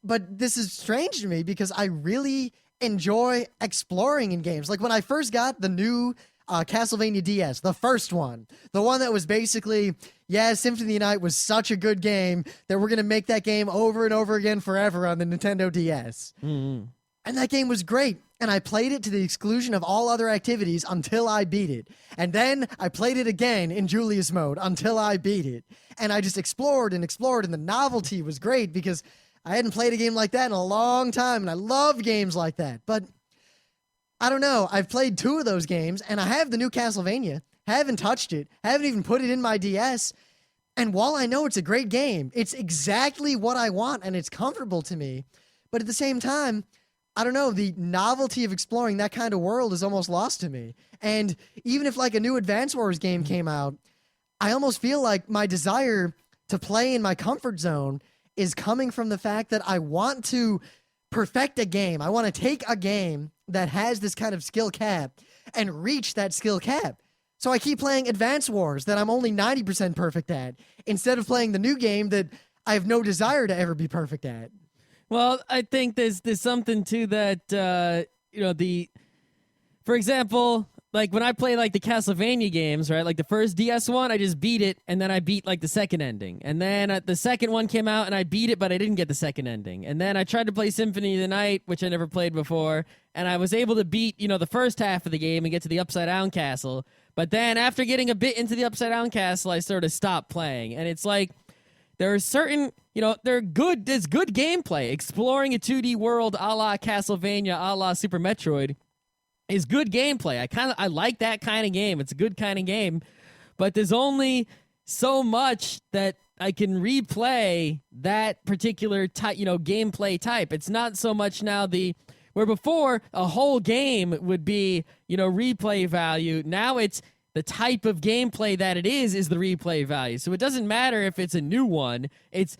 But this is strange to me because I really enjoy exploring in games. Like when I first got the new Castlevania DS, the first one, the one that was basically, yeah, Symphony of the Night was such a good game that we're going to make that game over and over again forever on the Nintendo DS. Mm-hmm. And that game was great. And I played it to the exclusion of all other activities until I beat it. And then I played it again in Julius mode until I beat it. And I just explored and explored, and the novelty was great because I hadn't played a game like that in a long time, and I love games like that. But I don't know. I've played 2 of those games, and I have the new Castlevania. Haven't touched it. Haven't even put it in my DS. And while I know it's a great game, it's exactly what I want, and it's comfortable to me. But at the same time, I don't know, the novelty of exploring that kind of world is almost lost to me. And even if like a new Advance Wars game came out, I almost feel like my desire to play in my comfort zone is coming from the fact that I want to perfect a game. I want to take a game that has this kind of skill cap and reach that skill cap. So I keep playing Advance Wars that I'm only 90% perfect at, instead of playing the new game that I have no desire to ever be perfect at. Well, I think there's something to that. For example, like when I play like the Castlevania games, right? Like the first DS one, I just beat it, and then I beat like the second ending, and then the second one came out, and I beat it, but I didn't get the second ending, and then I tried to play Symphony of the Night, which I never played before, and I was able to beat the first half of the game and get to the Upside Down Castle, but then after getting a bit into the Upside Down Castle, I sort of stopped playing, and it's like there are certain. There's good gameplay. Exploring a 2D world a la Castlevania, a la Super Metroid is good gameplay. I like that kind of game. It's a good kind of game. But there's only so much that I can replay that particular type, gameplay type. It's not so much now where before a whole game would be, replay value. Now it's the type of gameplay that it is the replay value. So it doesn't matter if it's a new one.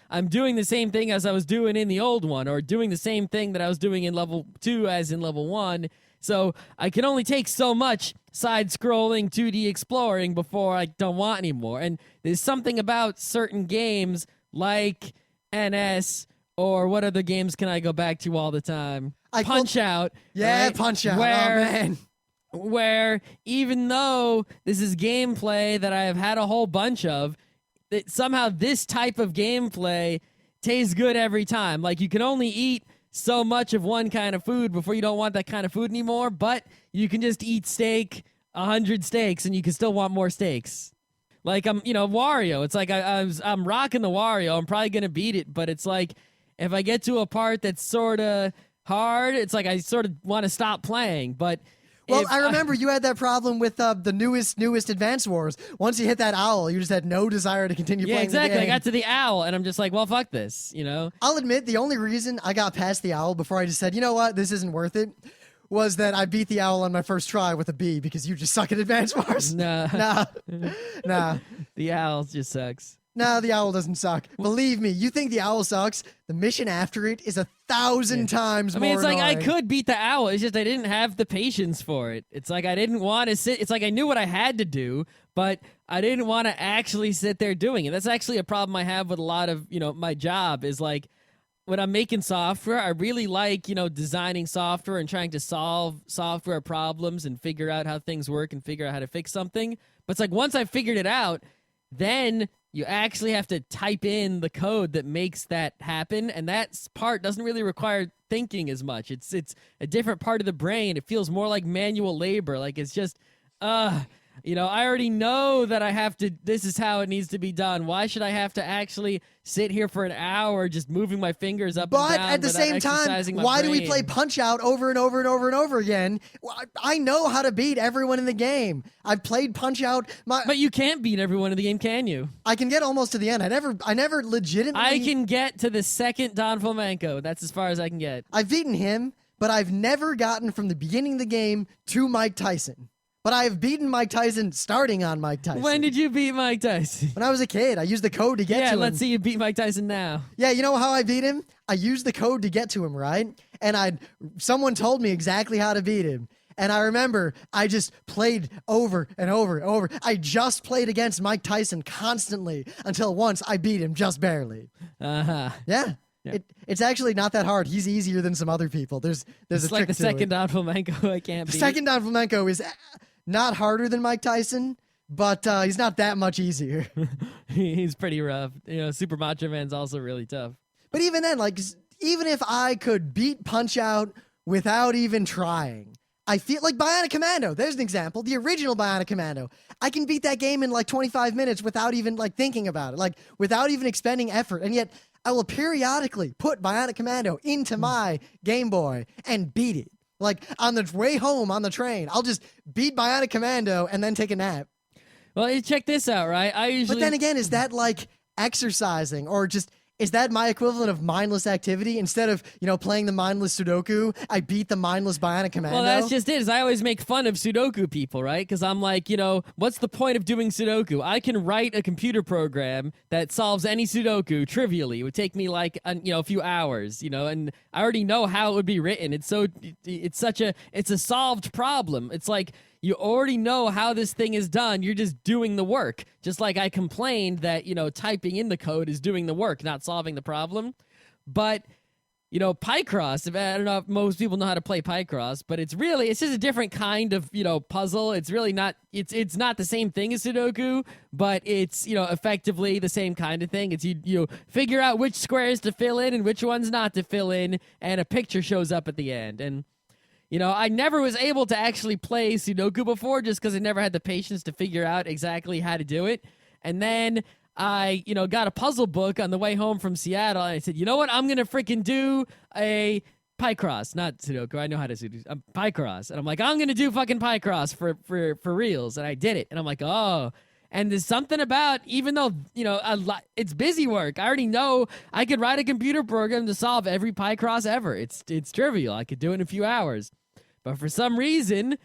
I'm doing the same thing as I was doing in the old one, or doing the same thing that I was doing in level 2 as in level 1. So I can only take so much side-scrolling 2D exploring before I don't want anymore. And there's something about certain games like NS, or what other games can I go back to all the time? Punch-Out. Yeah, right? Punch-Out. Oh, man. Where even though this is gameplay that I have had a whole bunch of, that somehow this type of gameplay tastes good every time. Like, you can only eat so much of one kind of food before you don't want that kind of food anymore, but you can just eat 100 steaks, and you can still want more steaks. Like, Wario. It's like I'm rocking the Wario. I'm probably gonna beat it, but it's like if I get to a part that's sort of hard, it's like I sort of want to stop playing. But well, I remember you had that problem with the newest Advance Wars. Once you hit that owl, you just had no desire to continue playing exactly. the game. I got to the owl, and I'm just like, well, fuck this, I'll admit, the only reason I got past the owl before I just said, you know what, this isn't worth it, was that I beat the owl on my first try with a B because you just suck at Advance Wars. Nah. Nah. The owl just sucks. No, the owl doesn't suck. Believe me, you think the owl sucks? The mission after it is 1,000 times more it's like annoying. I could beat the owl. It's just I didn't have the patience for it. It's like I didn't want to sit. It's like I knew what I had to do, but I didn't want to actually sit there doing it. That's actually a problem I have with a lot of, my job is like when I'm making software, I really like, designing software and trying to solve software problems and figure out how things work and figure out how to fix something. But it's like once I figured it out, then you actually have to type in the code that makes that happen, and that part doesn't really require thinking as much. It's a different part of the brain. It feels more like manual labor. Like it's just, I already know that I have to, this is how it needs to be done. Why should I have to actually sit here for an hour just moving my fingers up and down? But at the same time, why do we play Punch-Out over and over and over and over again? I know how to beat everyone in the game. I've played Punch-Out. But you can't beat everyone in the game, can you? I can get almost to the end. I never legitimately... I can get to the second Don Flamenco. That's as far as I can get. I've beaten him, but I've never gotten from the beginning of the game to Mike Tyson. But I have beaten Mike Tyson starting on Mike Tyson. When did you beat Mike Tyson? When I was a kid. I used the code to get to him. Yeah, let's see you beat Mike Tyson now. Yeah, you know how I beat him? I used the code to get to him, right? And someone told me exactly how to beat him. And I remember I just played over and over and over. I just played against Mike Tyson constantly until once I beat him just barely. Uh-huh. Yeah. It's actually not that hard. He's easier than some other people. There's it's a like trick the to second it. Don Flamenco I can't beat. The second Don Flamenco is not harder than Mike Tyson, but he's not that much easier. He's pretty rough. Super Macho Man's also really tough. But even then, even if I could beat Punch-Out without even trying, I feel like Bionic Commando. There's an example. The original Bionic Commando. I can beat that game in 25 minutes without even thinking about it, without even expending effort. And yet I will periodically put Bionic Commando into my Game Boy and beat it. On the way home on the train, I'll just beat Bionic Commando and then take a nap. Well, check this out, right? But then again, is that exercising, or just is that my equivalent of mindless activity? Instead of playing the mindless Sudoku, I beat the mindless Bionic Commando. Well, that's just it. Is I always make fun of Sudoku people, right? Because I'm like, what's the point of doing Sudoku? I can write a computer program that solves any Sudoku trivially. It would take me a few hours, and I already know how it would be written. It's a solved problem. It's like you already know how this thing is done. You're just doing the work. Just like I complained that, typing in the code is doing the work, not solving the problem. But, Picross, I don't know if most people know how to play Picross, but it's just a different kind of, puzzle. It's really not, it's not the same thing as Sudoku, but it's, effectively the same kind of thing. It's you figure out which squares to fill in and which ones not to fill in, and a picture shows up at the end. And I never was able to actually play Sudoku before just because I never had the patience to figure out exactly how to do it. And then I, got a puzzle book on the way home from Seattle, and I said, you know what? I'm going to freaking do a Picross. Not Sudoku. I know how to do Picross. And I'm like, I'm going to do fucking Picross for reals. And I did it. And I'm like, oh. And there's something about, even though, it's busy work, I already know I could write a computer program to solve every Picross ever. It's trivial. I could do it in a few hours. But for some reason,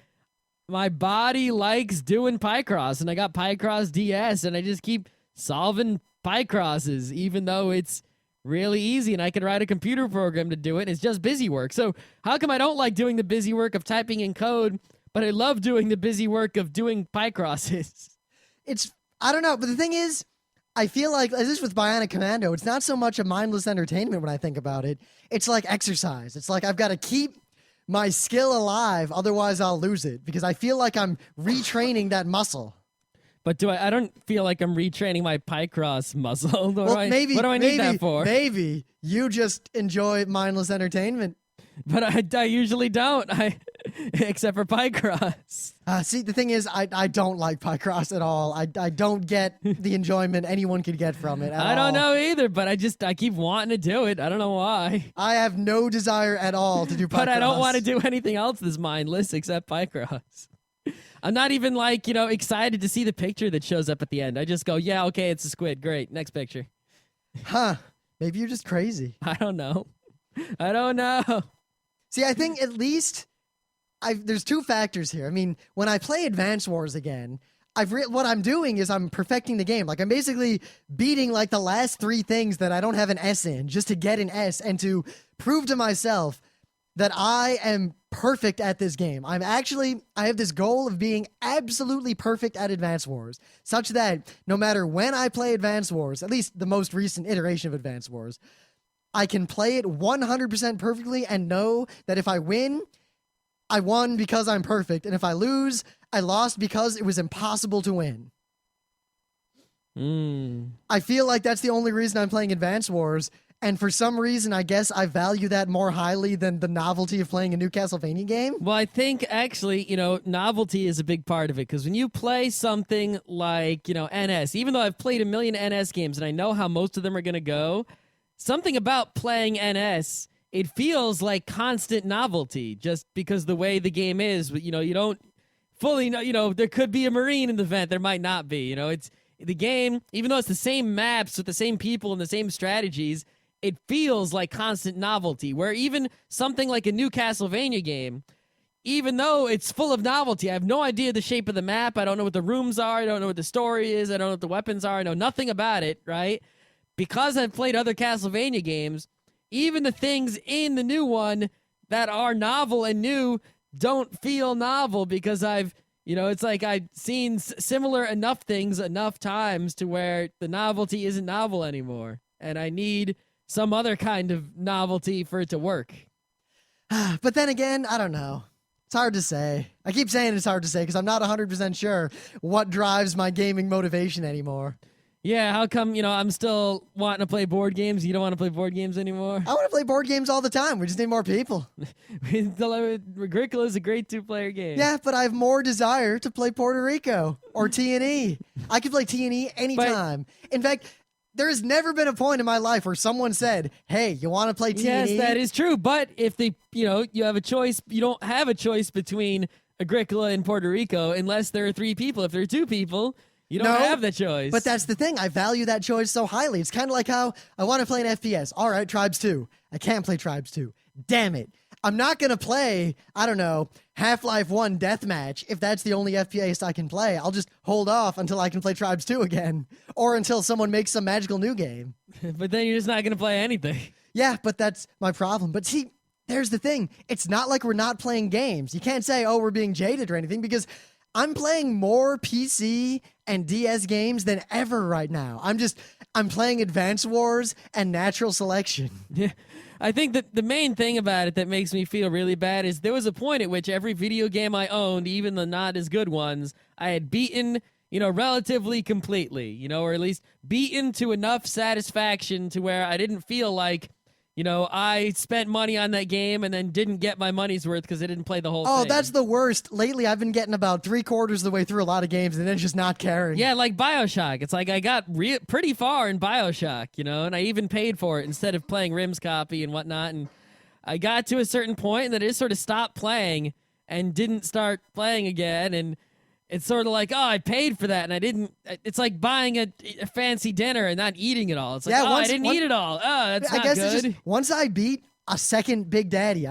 my body likes doing Picross, and I got Picross DS, and I just keep solving Picrosses, even though it's really easy, and I can write a computer program to do it, and it's just busy work. So how come I don't like doing the busy work of typing in code, But I love doing the busy work of doing pie crosses. I don't know, but the thing is, I feel like, as this with Bionic Commando, it's not so much a mindless entertainment when I think about it. It's like exercise. It's like I've got to keep my skill alive, otherwise I'll lose it, because I feel like I'm retraining that muscle. But I don't feel like I'm retraining my pie cross muscle. Well, maybe, what do I need that for? Maybe you just enjoy mindless entertainment. But I usually don't. Except for pie cross. See, the thing is, I don't like pie cross at all. I don't get the enjoyment anyone could get from it at all. I don't know either, but I keep wanting to do it. I don't know why. I have no desire at all to do pie cross. But I don't want to do anything else that's mindless except pie cross. I'm not even excited to see the picture that shows up at the end. I just go, yeah, okay, it's a squid. Great. Next picture. Huh. Maybe you're just crazy. I don't know. See, I think at least there's two factors here. I mean, when I play Advance Wars again, what I'm doing is I'm perfecting the game. Like, I'm basically beating the last 3 things that I don't have an S in, just to get an S and to prove to myself that I am perfect at this game. I have this goal of being absolutely perfect at Advance Wars, such that no matter when I play Advance Wars, at least the most recent iteration of Advance Wars, I can play it 100% perfectly and know that if I win, I won because I'm perfect. And if I lose, I lost because it was impossible to win. I feel like that's the only reason I'm playing Advance Wars. And for some reason, I guess I value that more highly than the novelty of playing a new Castlevania game. Well, I think actually, novelty is a big part of it. Because when you play something like, NS, even though I've played a million NS games and I know how most of them are going to go, something about playing NS, it feels like constant novelty just because the way the game is. You don't fully know, there could be a Marine in the vent. There might not be. It's the game, even though it's the same maps with the same people and the same strategies, it feels like constant novelty. Where even something like a new Castlevania game, even though it's full of novelty, I have no idea the shape of the map. I don't know what the rooms are. I don't know what the story is. I don't know what the weapons are. I know nothing about it, right? Because I've played other Castlevania games, even the things in the new one that are novel and new don't feel novel because it's like I've seen similar enough things enough times to where the novelty isn't novel anymore. And I need some other kind of novelty for it to work. But then again, I don't know. It's hard to say. I keep saying it's hard to say because I'm not 100% sure what drives my gaming motivation anymore. Yeah, how come, I'm still wanting to play board games? You don't want to play board games anymore? I want to play board games all the time. We just need more people. Agricola is a great 2-player game. Yeah, but I have more desire to play Puerto Rico or T&E. I could play T&E anytime. In fact, there has never been a point in my life where someone said, hey, you want to play T&E? Yes, that is true. But if you have a choice, you don't have a choice between Agricola and Puerto Rico unless there are 3 people. If there are 2 people, you don't have the choice. But that's the thing. I value that choice so highly. It's kind of like how I want to play an FPS. All right, Tribes 2. I can't play Tribes 2. Damn it. I'm not going to play, I don't know, Half-Life 1 Deathmatch if that's the only FPS I can play. I'll just hold off until I can play Tribes 2 again. Or until someone makes some magical new game. But then you're just not going to play anything. Yeah, but that's my problem. But see, there's the thing. It's not like we're not playing games. You can't say, oh, we're being jaded or anything because I'm playing more PC and DS games than ever right now. I'm playing Advance Wars and Natural Selection. Yeah. I think that the main thing about it that makes me feel really bad is there was a point at which every video game I owned, even the not as good ones, I had beaten, relatively completely, or at least beaten to enough satisfaction to where I didn't feel like, I spent money on that game and then didn't get my money's worth because I didn't play the whole thing. Oh, that's the worst. Lately, I've been getting about 3/4 of the way through a lot of games and then just not caring. Yeah, like BioShock. It's like I got pretty far in BioShock, and I even paid for it instead of playing Rim's copy and whatnot. And I got to a certain point and then I just sort of stopped playing and didn't start playing again. And it's sort of like, oh, I paid for that and I didn't. It's like buying a fancy dinner and not eating it all. It's like, I didn't eat it all. Oh, that's not good. It's just, once I beat a second Big Daddy,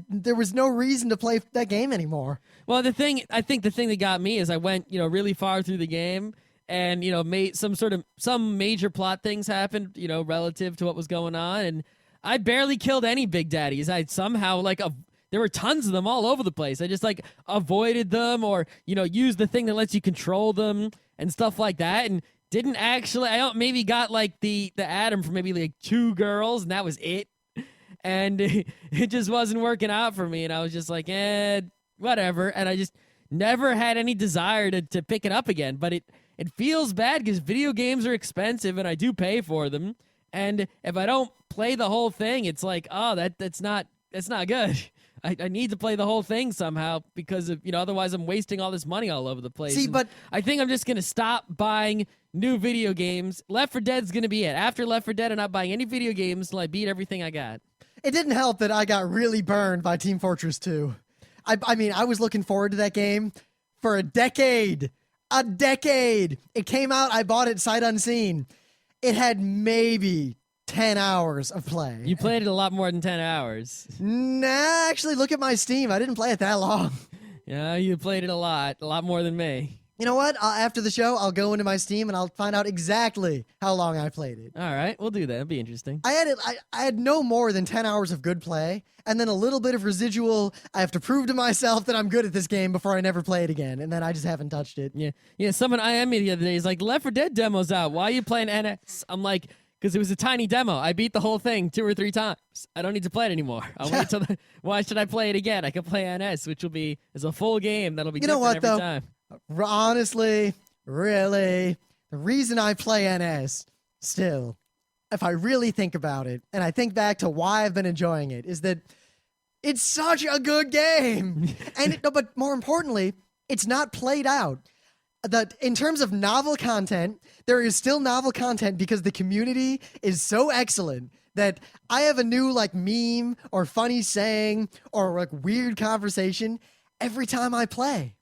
there was no reason to play that game anymore. Well, I think the thing that got me is I went, really far through the game and, made some major plot things happened, relative to what was going on. And I barely killed any Big Daddies. I somehow there were tons of them all over the place. I just like avoided them or, used the thing that lets you control them and stuff like that. And didn't actually, maybe got like the Atom for maybe like 2 girls and that was it. And it just wasn't working out for me. And I was just like, whatever. And I just never had any desire to pick it up again. But it feels bad because video games are expensive and I do pay for them. And if I don't play the whole thing, it's like, oh, that's not good. I need to play the whole thing somehow because of, otherwise I'm wasting all this money all over the place. See, but I think I'm just going to stop buying new video games. Left 4 Dead's going to be it. After Left 4 Dead, I'm not buying any video games until I beat everything I got. it didn't help that I got really burned by Team Fortress 2. I mean, I was looking forward to that game for a decade. A decade. It came out, I bought it sight unseen. It had maybe 10 hours of play. You played it a lot more than 10 hours. Nah, actually, look at my Steam. I didn't play it that long. Yeah, you played it a lot more than me. You know what? After the show, I'll go into my Steam and I'll find out exactly how long I played it. All right, we'll do that. It'll be interesting. I had no more than 10 hours of good play, and then a little bit of residual. I have to prove to myself that I'm good at this game before I never play it again, and then I just haven't touched it. Yeah. Someone IM'd me the other day. He's like, Left 4 Dead demo's out. Why are you playing NS? I'm like, because it was a tiny demo. I beat the whole thing 2 or 3 times. I don't need to play it anymore. I'll wait till why should I play it again? I can play NS, which will be is a full game that'll be different every time. Honestly, really, the reason I play NS still, if I really think about it, and I think back to why I've been enjoying it, is that it's such a good game. But more importantly, it's not played out. In terms of novel content, there is still novel content because the community is so excellent that I have a new meme or funny saying or weird conversation every time I play.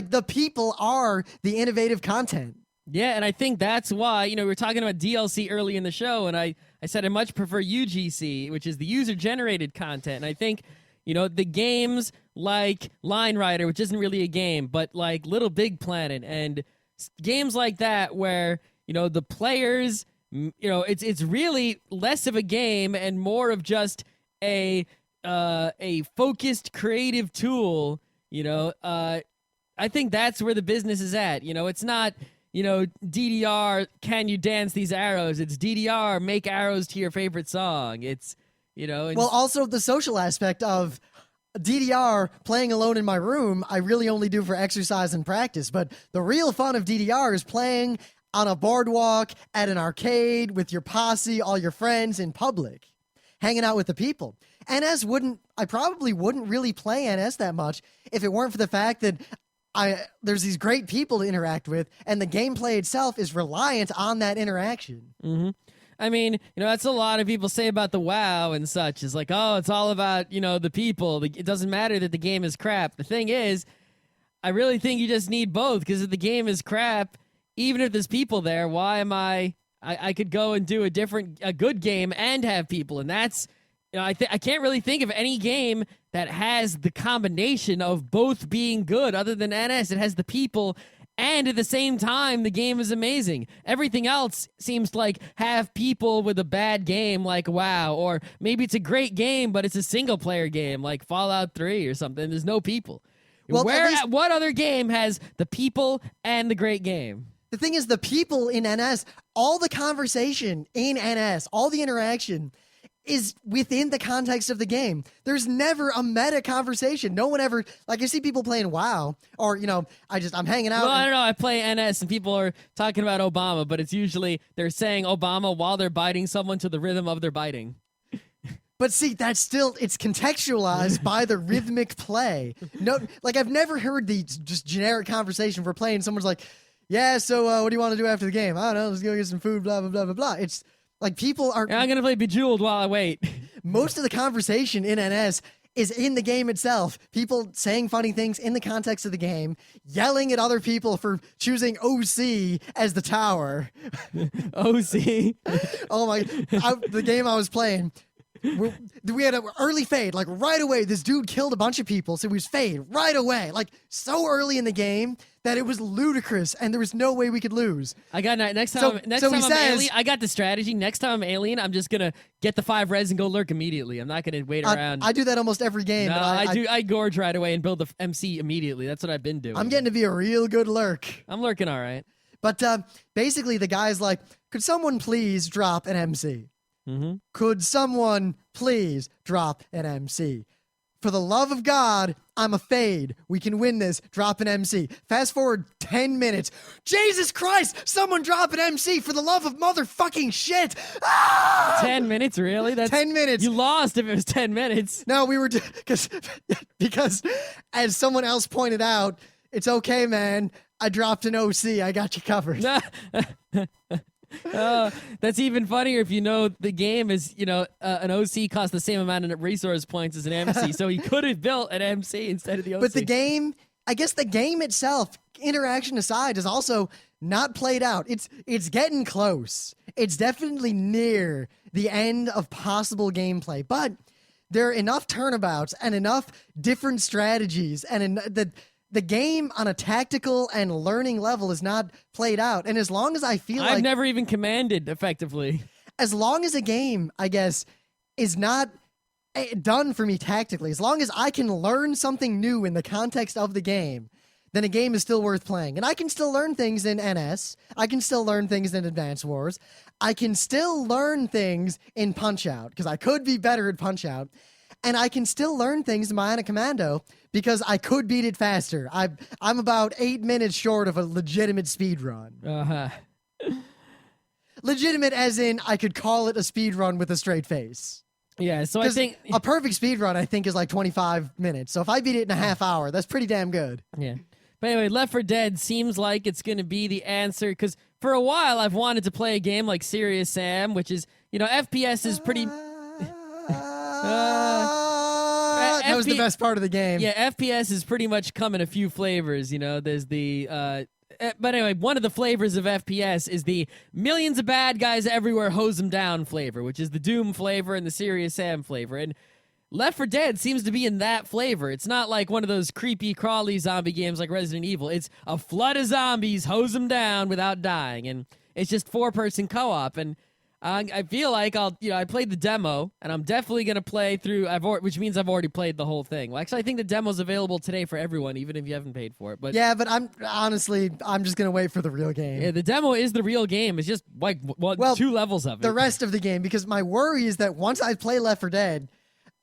The people are the innovative content. Yeah, and I think that's why, we were talking about DLC early in the show, and I said I much prefer UGC, which is the user-generated content. And I think, the games like Line Rider, which isn't really a game, but like Little Big Planet, and games like that where, the players, it's really less of a game and more of just a focused creative tool, I think that's where the business is at. It's not, DDR, can you dance these arrows? It's DDR, make arrows to your favorite song. It's, Well, also the social aspect of DDR playing alone in my room, I really only do for exercise and practice. But the real fun of DDR is playing on a boardwalk, at an arcade, with your posse, all your friends in public, hanging out with the people. I probably wouldn't really play NS that much if it weren't for the fact that there's these great people to interact with, and the gameplay itself is reliant on that interaction. Mm-hmm. I mean, that's a lot of people say about the WoW and such. It's like, oh, it's all about, the people. It doesn't matter that the game is crap. The thing is, I really think you just need both, because if the game is crap, even if there's people there, why am I could go and do a good game and have people, and that's... I can't really think of any game that has the combination of both being good other than NS. It has the people, and at the same time, the game is amazing. Everything else seems to have people with a bad game like WoW, or maybe it's a great game, but it's a single-player game like Fallout 3 or something. There's no people. Well, what other game has the people and the great game? The thing is, the people in NS, all the conversation in NS, all the interaction is within the context of the game. There's never a meta conversation. No one ever, I see people playing WoW, or, I'm hanging out. Well, I don't know. I play NS and people are talking about Obama, but it's usually they're saying Obama while they're biting someone to the rhythm of their biting. But see, it's contextualized by the rhythmic play. No, I've never heard the just generic conversation for playing. Someone's like, yeah, so what do you want to do after the game? I don't know. Let's go get some food, blah, blah, blah, blah, blah. It's people are... I'm going to play Bejeweled while I wait. Most of the conversation in NS is in the game itself. People saying funny things in the context of the game, yelling at other people for choosing OC as the tower. OC? Oh my... the game I was playing, we had an early fade, like right away. This dude killed a bunch of people, so we was fade right away, like so early in the game that it was ludicrous, and there was no way we could lose. I got next time. So I'm says- alien. I got the strategy. Next time I'm alien, I'm just gonna get the 5 res and go lurk immediately. I'm not gonna wait around. I do that almost every game. No, but I gorge right away and build the MC immediately. That's what I've been doing. I'm getting to be a real good lurk. I'm lurking all right. But basically, the guy's like, could someone please drop an MC? Mm-hmm. Could someone please drop an MC? For the love of God, I'm a fade. We can win this. Drop an MC. Fast forward 10 minutes. Jesus Christ! Someone drop an MC for the love of motherfucking shit! Ah! 10 minutes, really? That's 10 minutes. You lost if it was 10 minutes. No, we were because as someone else pointed out, it's okay, man. I dropped an OC. I got you covered. That's even funnier if you know the game is, an OC costs the same amount of resource points as an MC, so he could have built an MC instead of the OC. But the game, I guess the game itself, interaction aside, is also not played out. It's getting close. It's definitely near the end of possible gameplay, but there are enough turnabouts and enough different strategies, and the game on a tactical and learning level is not played out. And as long as I feel I've never even commanded effectively. As long as a game, I guess, is not done for me tactically, as long as I can learn something new in the context of the game, then a game is still worth playing. And I can still learn things in NS. I can still learn things in Advance Wars. I can still learn things in Punch-Out, because I could be better at Punch-Out. And I can still learn things in Bionic Commando because I could beat it faster. I'm about 8 minutes short of a legitimate speed run. Uh-huh. Legitimate as in I could call it a speed run with a straight face. Yeah, so I think a perfect speed run I think is like 25 minutes. So if I beat it in a half hour, that's pretty damn good. Yeah. But anyway, Left 4 Dead seems like it's going to be the answer because for a while I've wanted to play a game like Serious Sam, which is, FPS is pretty... That was the best part of the game. Yeah, FPS is pretty much come in a few flavors. There's the. But anyway, one of the flavors of FPS is the millions of bad guys everywhere hose them down flavor, which is the Doom flavor and the Serious Sam flavor. And Left 4 Dead seems to be in that flavor. It's not like one of those creepy, crawly zombie games like Resident Evil. It's a flood of zombies, hose them down without dying. And it's just 4-person co-op. And I feel like I played the demo, and I'm definitely going to play through, which means I've already played the whole thing. Well, actually, I think the demo's available today for everyone, even if you haven't paid for it. But yeah, but I'm just going to wait for the real game. Yeah, the demo is the real game. It's just like 2 levels of it. The rest of the game, because my worry is that once I play Left 4 Dead,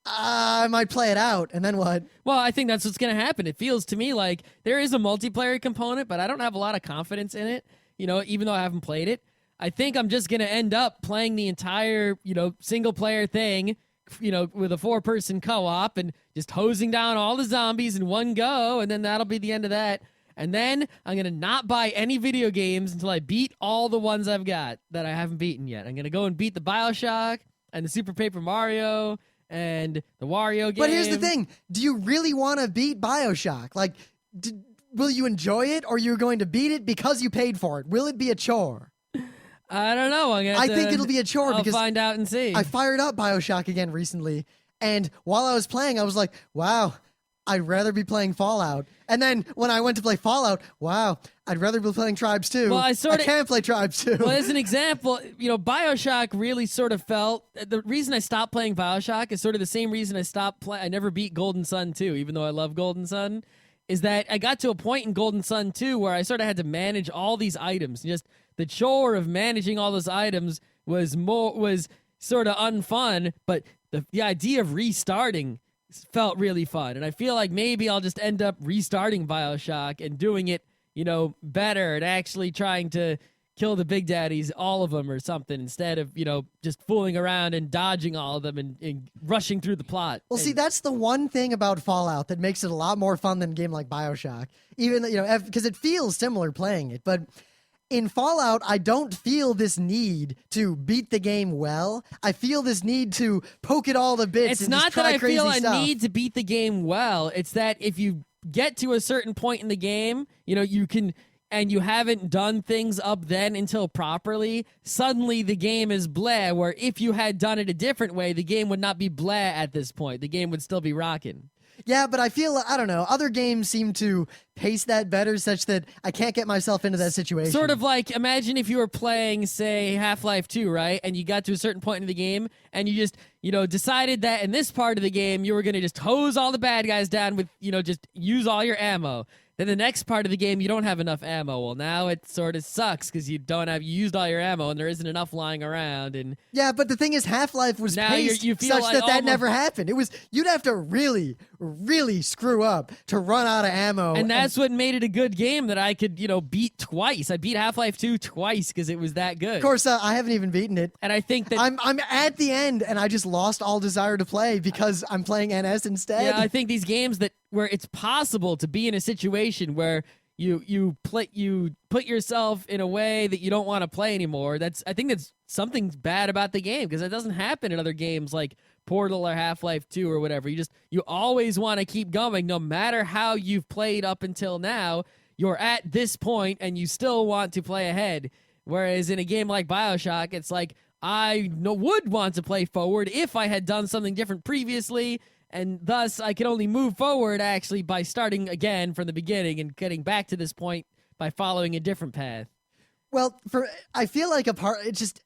I might play it out, and then what? Well, I think that's what's going to happen. It feels to me like there is a multiplayer component, but I don't have a lot of confidence in it, even though I haven't played it. I think I'm just going to end up playing the entire, single-player thing, with a 4-person co-op and just hosing down all the zombies in one go, and then that'll be the end of that. And then I'm going to not buy any video games until I beat all the ones I've got that I haven't beaten yet. I'm going to go and beat the BioShock and the Super Paper Mario and the Wario game. But here's the thing. Do you really want to beat BioShock? Like, will you enjoy it, or you're going to beat it because you paid for it? Will it be a chore? I don't know. I think it'll be a chore because I'll find out and see. I fired up BioShock again recently, and while I was playing, I was like, wow, I'd rather be playing Fallout. And then when I went to play Fallout, wow, I'd rather be playing Tribes 2. Well, I can't play Tribes 2. Well, as an example, BioShock really sort of felt... The reason I stopped playing BioShock is sort of the same reason I never beat Golden Sun 2, even though I love Golden Sun, is that I got to a point in Golden Sun 2 where I sort of had to manage all these items. Just the chore of managing all those items was sort of unfun, but the idea of restarting felt really fun. And I feel like maybe I'll just end up restarting BioShock and doing it, better and actually trying to kill the big daddies, all of them or something, instead of, just fooling around and dodging all of them and rushing through the plot. Well, see, that's the one thing about Fallout that makes it a lot more fun than a game like BioShock. Even, because it feels similar playing it, but in Fallout, I don't feel this need to beat the game well. I feel this need to poke it all to bits. It's and not just try that I feel stuff. a need to beat the game well. It's that if you get to a certain point in the game, you can and you haven't done things up then until properly, suddenly the game is blah, where if you had done it a different way, the game would not be blah at this point. The game would still be rocking. Yeah, but I feel, I don't know, other games seem to pace that better such that I can't get myself into that situation. Sort of like, imagine if you were playing, say, Half-Life 2, right? And you got to a certain point in the game, and you just, decided that in this part of the game, you were going to just hose all the bad guys down with, just use all your ammo. Then the next part of the game, you don't have enough ammo. Well, now it sort of sucks because you used all your ammo and there isn't enough lying around. And yeah, but the thing is, Half-Life was now paced you feel such like that almost, never happened. You'd have to really, really screw up to run out of ammo. And that's what made it a good game that I could, beat twice. I beat Half-Life 2 twice because it was that good. Of course, I haven't even beaten it. And I think that I'm at the end, and I just lost all desire to play because I'm playing NS instead. Yeah, I think these games where it's possible to be in a situation where you put yourself in a way that you don't want to play anymore. I think that's something bad about the game because it doesn't happen in other games like Portal or Half-Life 2 or whatever. You always want to keep going no matter how you've played up until now. You're at this point and you still want to play ahead. Whereas in a game like BioShock, it's like I would want to play forward if I had done something different previously. And thus, I can only move forward, actually, by starting again from the beginning and getting back to this point by following a different path. Well, I feel like it's just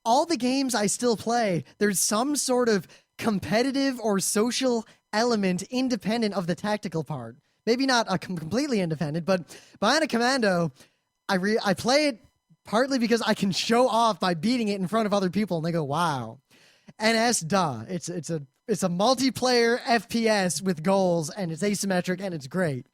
all the games I still play, there's some sort of competitive or social element independent of the tactical part. Maybe not completely independent, but Bionic Commando, I play it partly because I can show off by beating it in front of other people, and they go, wow. NS, duh. It's a multiplayer FPS with goals, and it's asymmetric, and it's great.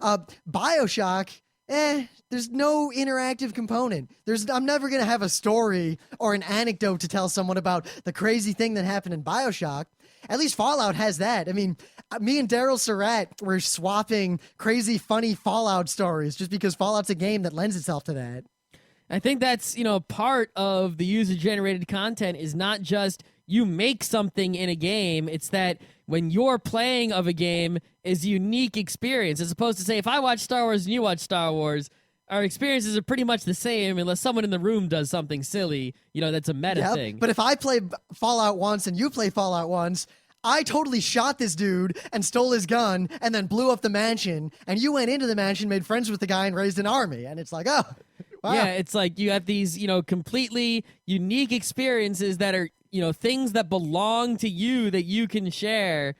BioShock, there's no interactive component. I'm never going to have a story or an anecdote to tell someone about the crazy thing that happened in BioShock. At least Fallout has that. I mean, me and Daryl Surratt were swapping crazy, funny Fallout stories just because Fallout's a game that lends itself to that. I think that's, part of the user-generated content is not just you make something in a game. It's that when you're playing of a game is a unique experience. As opposed to, say, if I watch Star Wars and you watch Star Wars, our experiences are pretty much the same unless someone in the room does something silly, that's a meta thing. But if I play Fallout once and you play Fallout once, I totally shot this dude and stole his gun and then blew up the mansion, and you went into the mansion, made friends with the guy, and raised an army. And it's like, oh, wow. Yeah, it's like you have these, completely unique experiences that are, things that belong to you that you can share,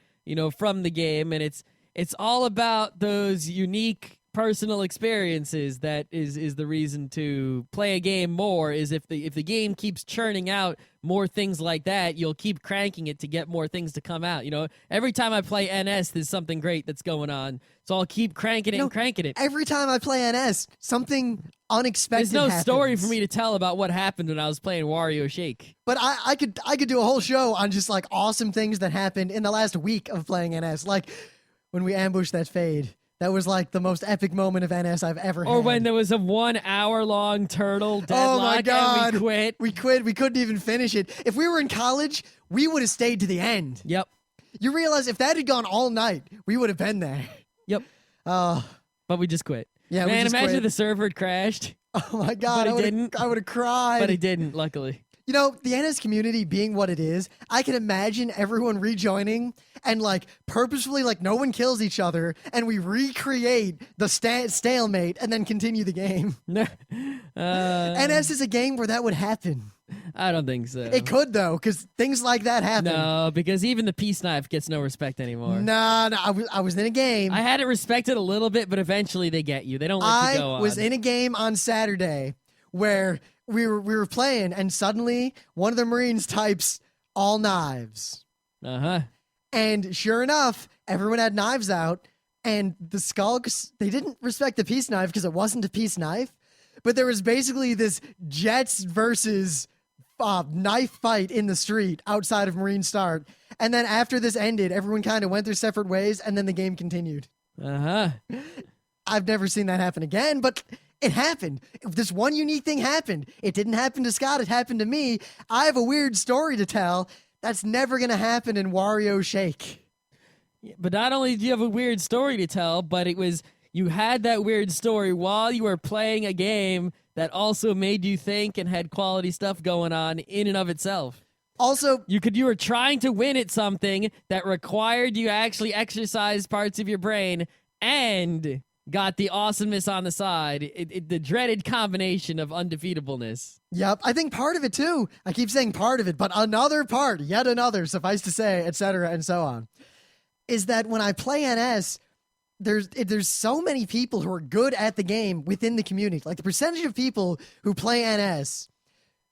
from the game. And it's all about those unique personal experiences that is the reason to play a game more. Is if the game keeps churning out more things like that, you'll keep cranking it to get more things to come out. Every time I play NS, there's something great that's going on, so I'll keep cranking it and cranking it. Every time I play NS, something unexpected There's no happens. story for me to tell about what happened when I was playing Wario Shake. But I could do a whole show on just like awesome things that happened in the last week of playing NS, like when we ambushed that Fade. That was like the most epic moment of NS I've ever had. Or when there was a 1 hour long turtle deadlock oh my God. and we quit. We quit. We couldn't even finish it. If we were in college, we would have stayed to the end. Yep. You realize if that had gone all night, we would have been there. Yep. Oh. But we just quit. Yeah, Man, we just imagine quit. if the server had crashed. Oh my God. But it didn't. I would have cried. But it didn't, luckily. The NS community being what it is, I can imagine everyone rejoining and like purposefully like no one kills each other and we recreate the stalemate and then continue the game. NS is a game where that would happen. I don't think so. It could though, because things like that happen. No, because even the peace knife gets no respect anymore. No, I was in a game. I had it respected a little bit, but eventually they get you. They don't let you go on. I was in a game on Saturday where we were playing, and suddenly one of the Marines types all knives. Uh-huh. And sure enough, everyone had knives out, and the Skulks, they didn't respect the peace knife because it wasn't a peace knife, but there was basically this Jets versus knife fight in the street outside of Marine Start. And then after this ended, everyone kind of went their separate ways, and then the game continued. Uh-huh. I've never seen that happen again, but it happened. This one unique thing happened. It didn't happen to Scott. It happened to me. I have a weird story to tell. That's never going to happen in Wario Shake. But not only do you have a weird story to tell, but it was you had that weird story while you were playing a game that also made you think and had quality stuff going on in and of itself. Also, You were trying to win at something that required you actually exercise parts of your brain and got the awesomeness on the side. The dreaded combination of undefeatableness. yep, I think part of it too, I keep saying part of it, but another part, yet another, suffice to say, etc., and so on, is that when I play NS, there's so many people who are good at the game within the community. Like the percentage of people who play NS,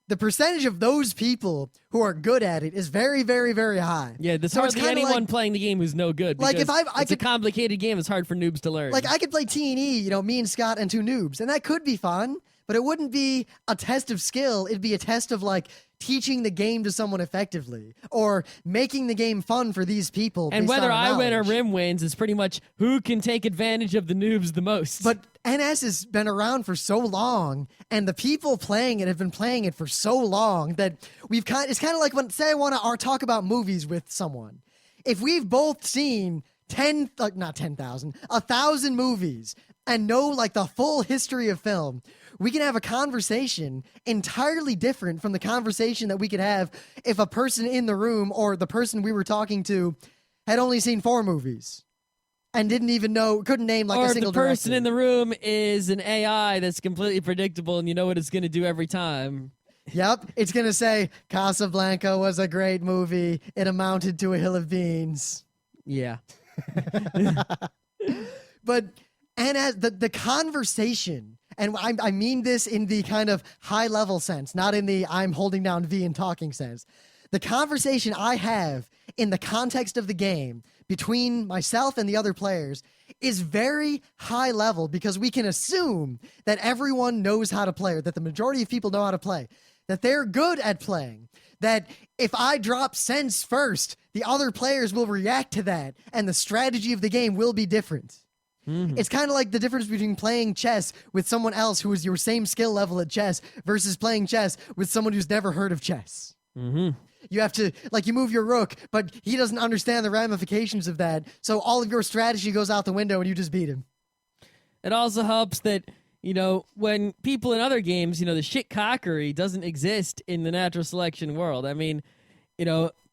the percentage of those people who are good at it is very, very, very high. Yeah, there's So it's hardly kinda anyone like, playing the game who's no good. Like, if because I it's a could- complicated game, it's hard for noobs to learn. like I could play T&E, me and Scott and two noobs, and that could be fun, but it wouldn't be a test of skill. It'd be a test of like teaching the game to someone effectively or making the game fun for these people. and based whether on I win or knowledge. Rim wins is pretty much who can take advantage of the noobs the most. But NS has been around for so long, and the people playing it have been playing it for so long that it's kind of like when, say I want to talk about movies with someone. If we've both seen 1,000 movies and know like the full history of film, we can have a conversation entirely different from the conversation that we could have if a person in the room or the person we were talking to had only seen 4 movies and couldn't name like or a if single the person director. in the room is an AI that's completely predictable and you know what it's going to do every time. Yep, it's going to say Casablanca was a great movie. It amounted to a hill of beans. Yeah. But and as the conversation, and I mean this in the kind of high level sense, not in the I'm holding down V and talking sense. The conversation I have in the context of the game between myself and the other players is very high level because we can assume that everyone knows how to play, or that the majority of people know how to play, that they're good at playing, that if I drop sense first, the other players will react to that, and the strategy of the game will be different. It's kind of like the difference between playing chess with someone else who is your same skill level at chess versus playing chess with someone who's never heard of chess. Mm-hmm. You have to, you move your rook, but he doesn't understand the ramifications of that, so all of your strategy goes out the window and you just beat him. It also helps that, when people in other games, the shitcockery doesn't exist in the natural selection world. I mean,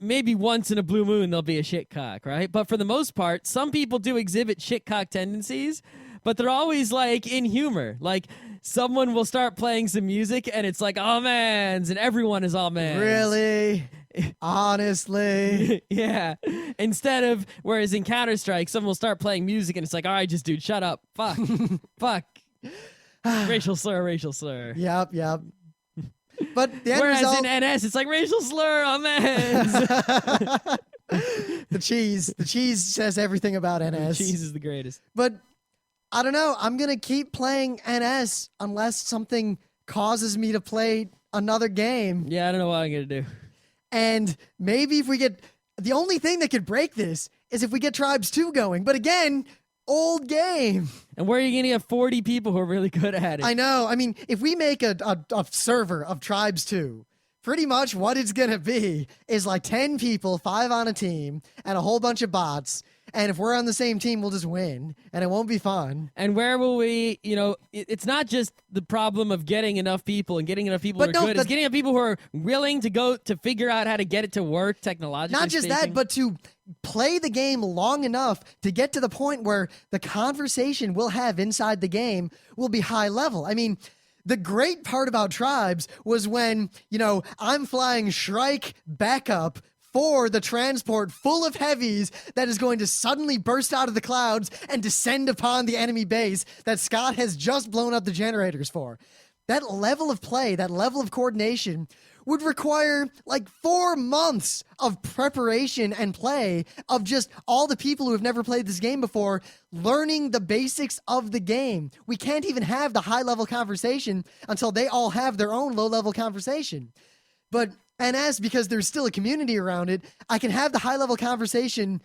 maybe once in a blue moon there'll be a shitcock, right? But for the most part, some people do exhibit shitcock tendencies, but they're always like in humor. Like someone will start playing some music and it's like, oh mans, and everyone is all mans. Really? Honestly? Yeah. Whereas in Counter-Strike, someone will start playing music and it's like, all right, just dude, shut up. Fuck. Fuck. Racial slur. Yep. But the end Whereas result, in NS, it's like racial slur on mans. the cheese says everything about NS. Cheese is the greatest. But I don't know. I'm going to keep playing NS unless something causes me to play another game. Yeah, I don't know what I'm going to do. And maybe if we get... The only thing that could break this is if we get Tribes 2 going. But again, old game. And where are you going to have 40 people who are really good at it? I know. I mean, if we make a server of Tribes 2, pretty much what it's going to be is like 10 people, 5 on a team, and a whole bunch of bots. And if we're on the same team, we'll just win, and it won't be fun. And where will we, it's not just the problem of getting enough people and getting enough people who are good. It's getting enough people who are willing to go to figure out how to get it to work technologically. Not just that, but to play the game long enough to get to the point where the conversation we'll have inside the game will be high level. I mean, the great part about Tribes was when, I'm flying Shrike backup for the transport full of heavies that is going to suddenly burst out of the clouds and descend upon the enemy base that Scott has just blown up the generators for. That level of play, that level of coordination would require like 4 months of preparation and play of just all the people who have never played this game before learning the basics of the game. We can't even have the high-level conversation until they all have their own low-level conversation. But NS, because there's still a community around it, I can have the high-level conversation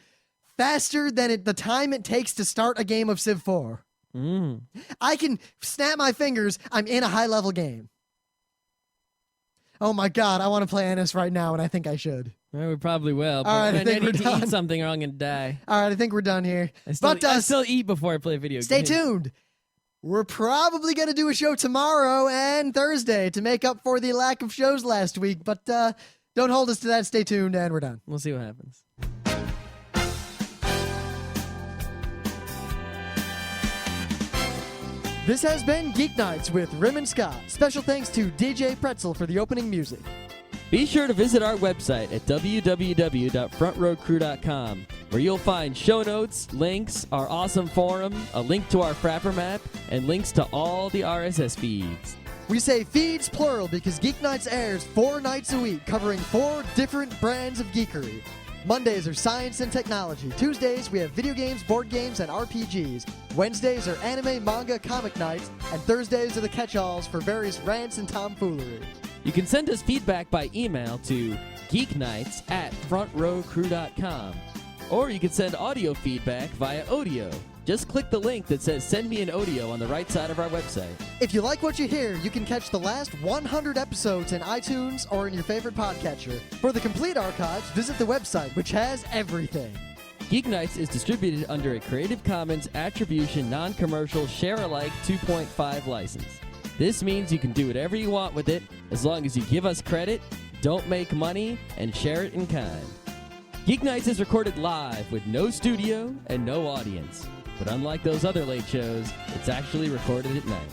faster than the time it takes to start a game of Civ 4. I can snap my fingers, I'm in a high-level game. Oh my god, I want to play NS right now, and I think I should. Well, we probably will. But All right, I I think need we're to done. eat something or I'm going to die. All right, I think we're done here. I still eat before I play video games. Stay tuned. We're probably going to do a show tomorrow and Thursday to make up for the lack of shows last week, but don't hold us to that. Stay tuned, and we're done. We'll see what happens. This has been Geeknights with Rim and Scott. Special thanks to DJ Pretzel for the opening music. Be sure to visit our website at www.frontrowcrew.com, where you'll find show notes, links, our awesome forum, a link to our Frapper map, and links to all the RSS feeds. We say feeds plural because Geeknights airs 4 nights a week, covering 4 different brands of geekery. Mondays are science and technology. Tuesdays, we have video games, board games, and RPGs. Wednesdays are anime, manga, comic nights. And Thursdays are the catch-alls for various rants and tomfoolery. You can send us feedback by email to geeknights@frontrowcrew.com. Or you can send audio feedback via audio. Just click the link that says Send Me an Audio on the right side of our website. If you like what you hear, you can catch the last 100 episodes in iTunes or in your favorite podcatcher. For the complete archives, visit the website, which has everything. Geeknights is distributed under a Creative Commons Attribution Non-Commercial Share-alike 2.5 license. This means you can do whatever you want with it as long as you give us credit, don't make money, and share it in kind. Geeknights is recorded live with no studio and no audience. But unlike those other late shows, it's actually recorded at night.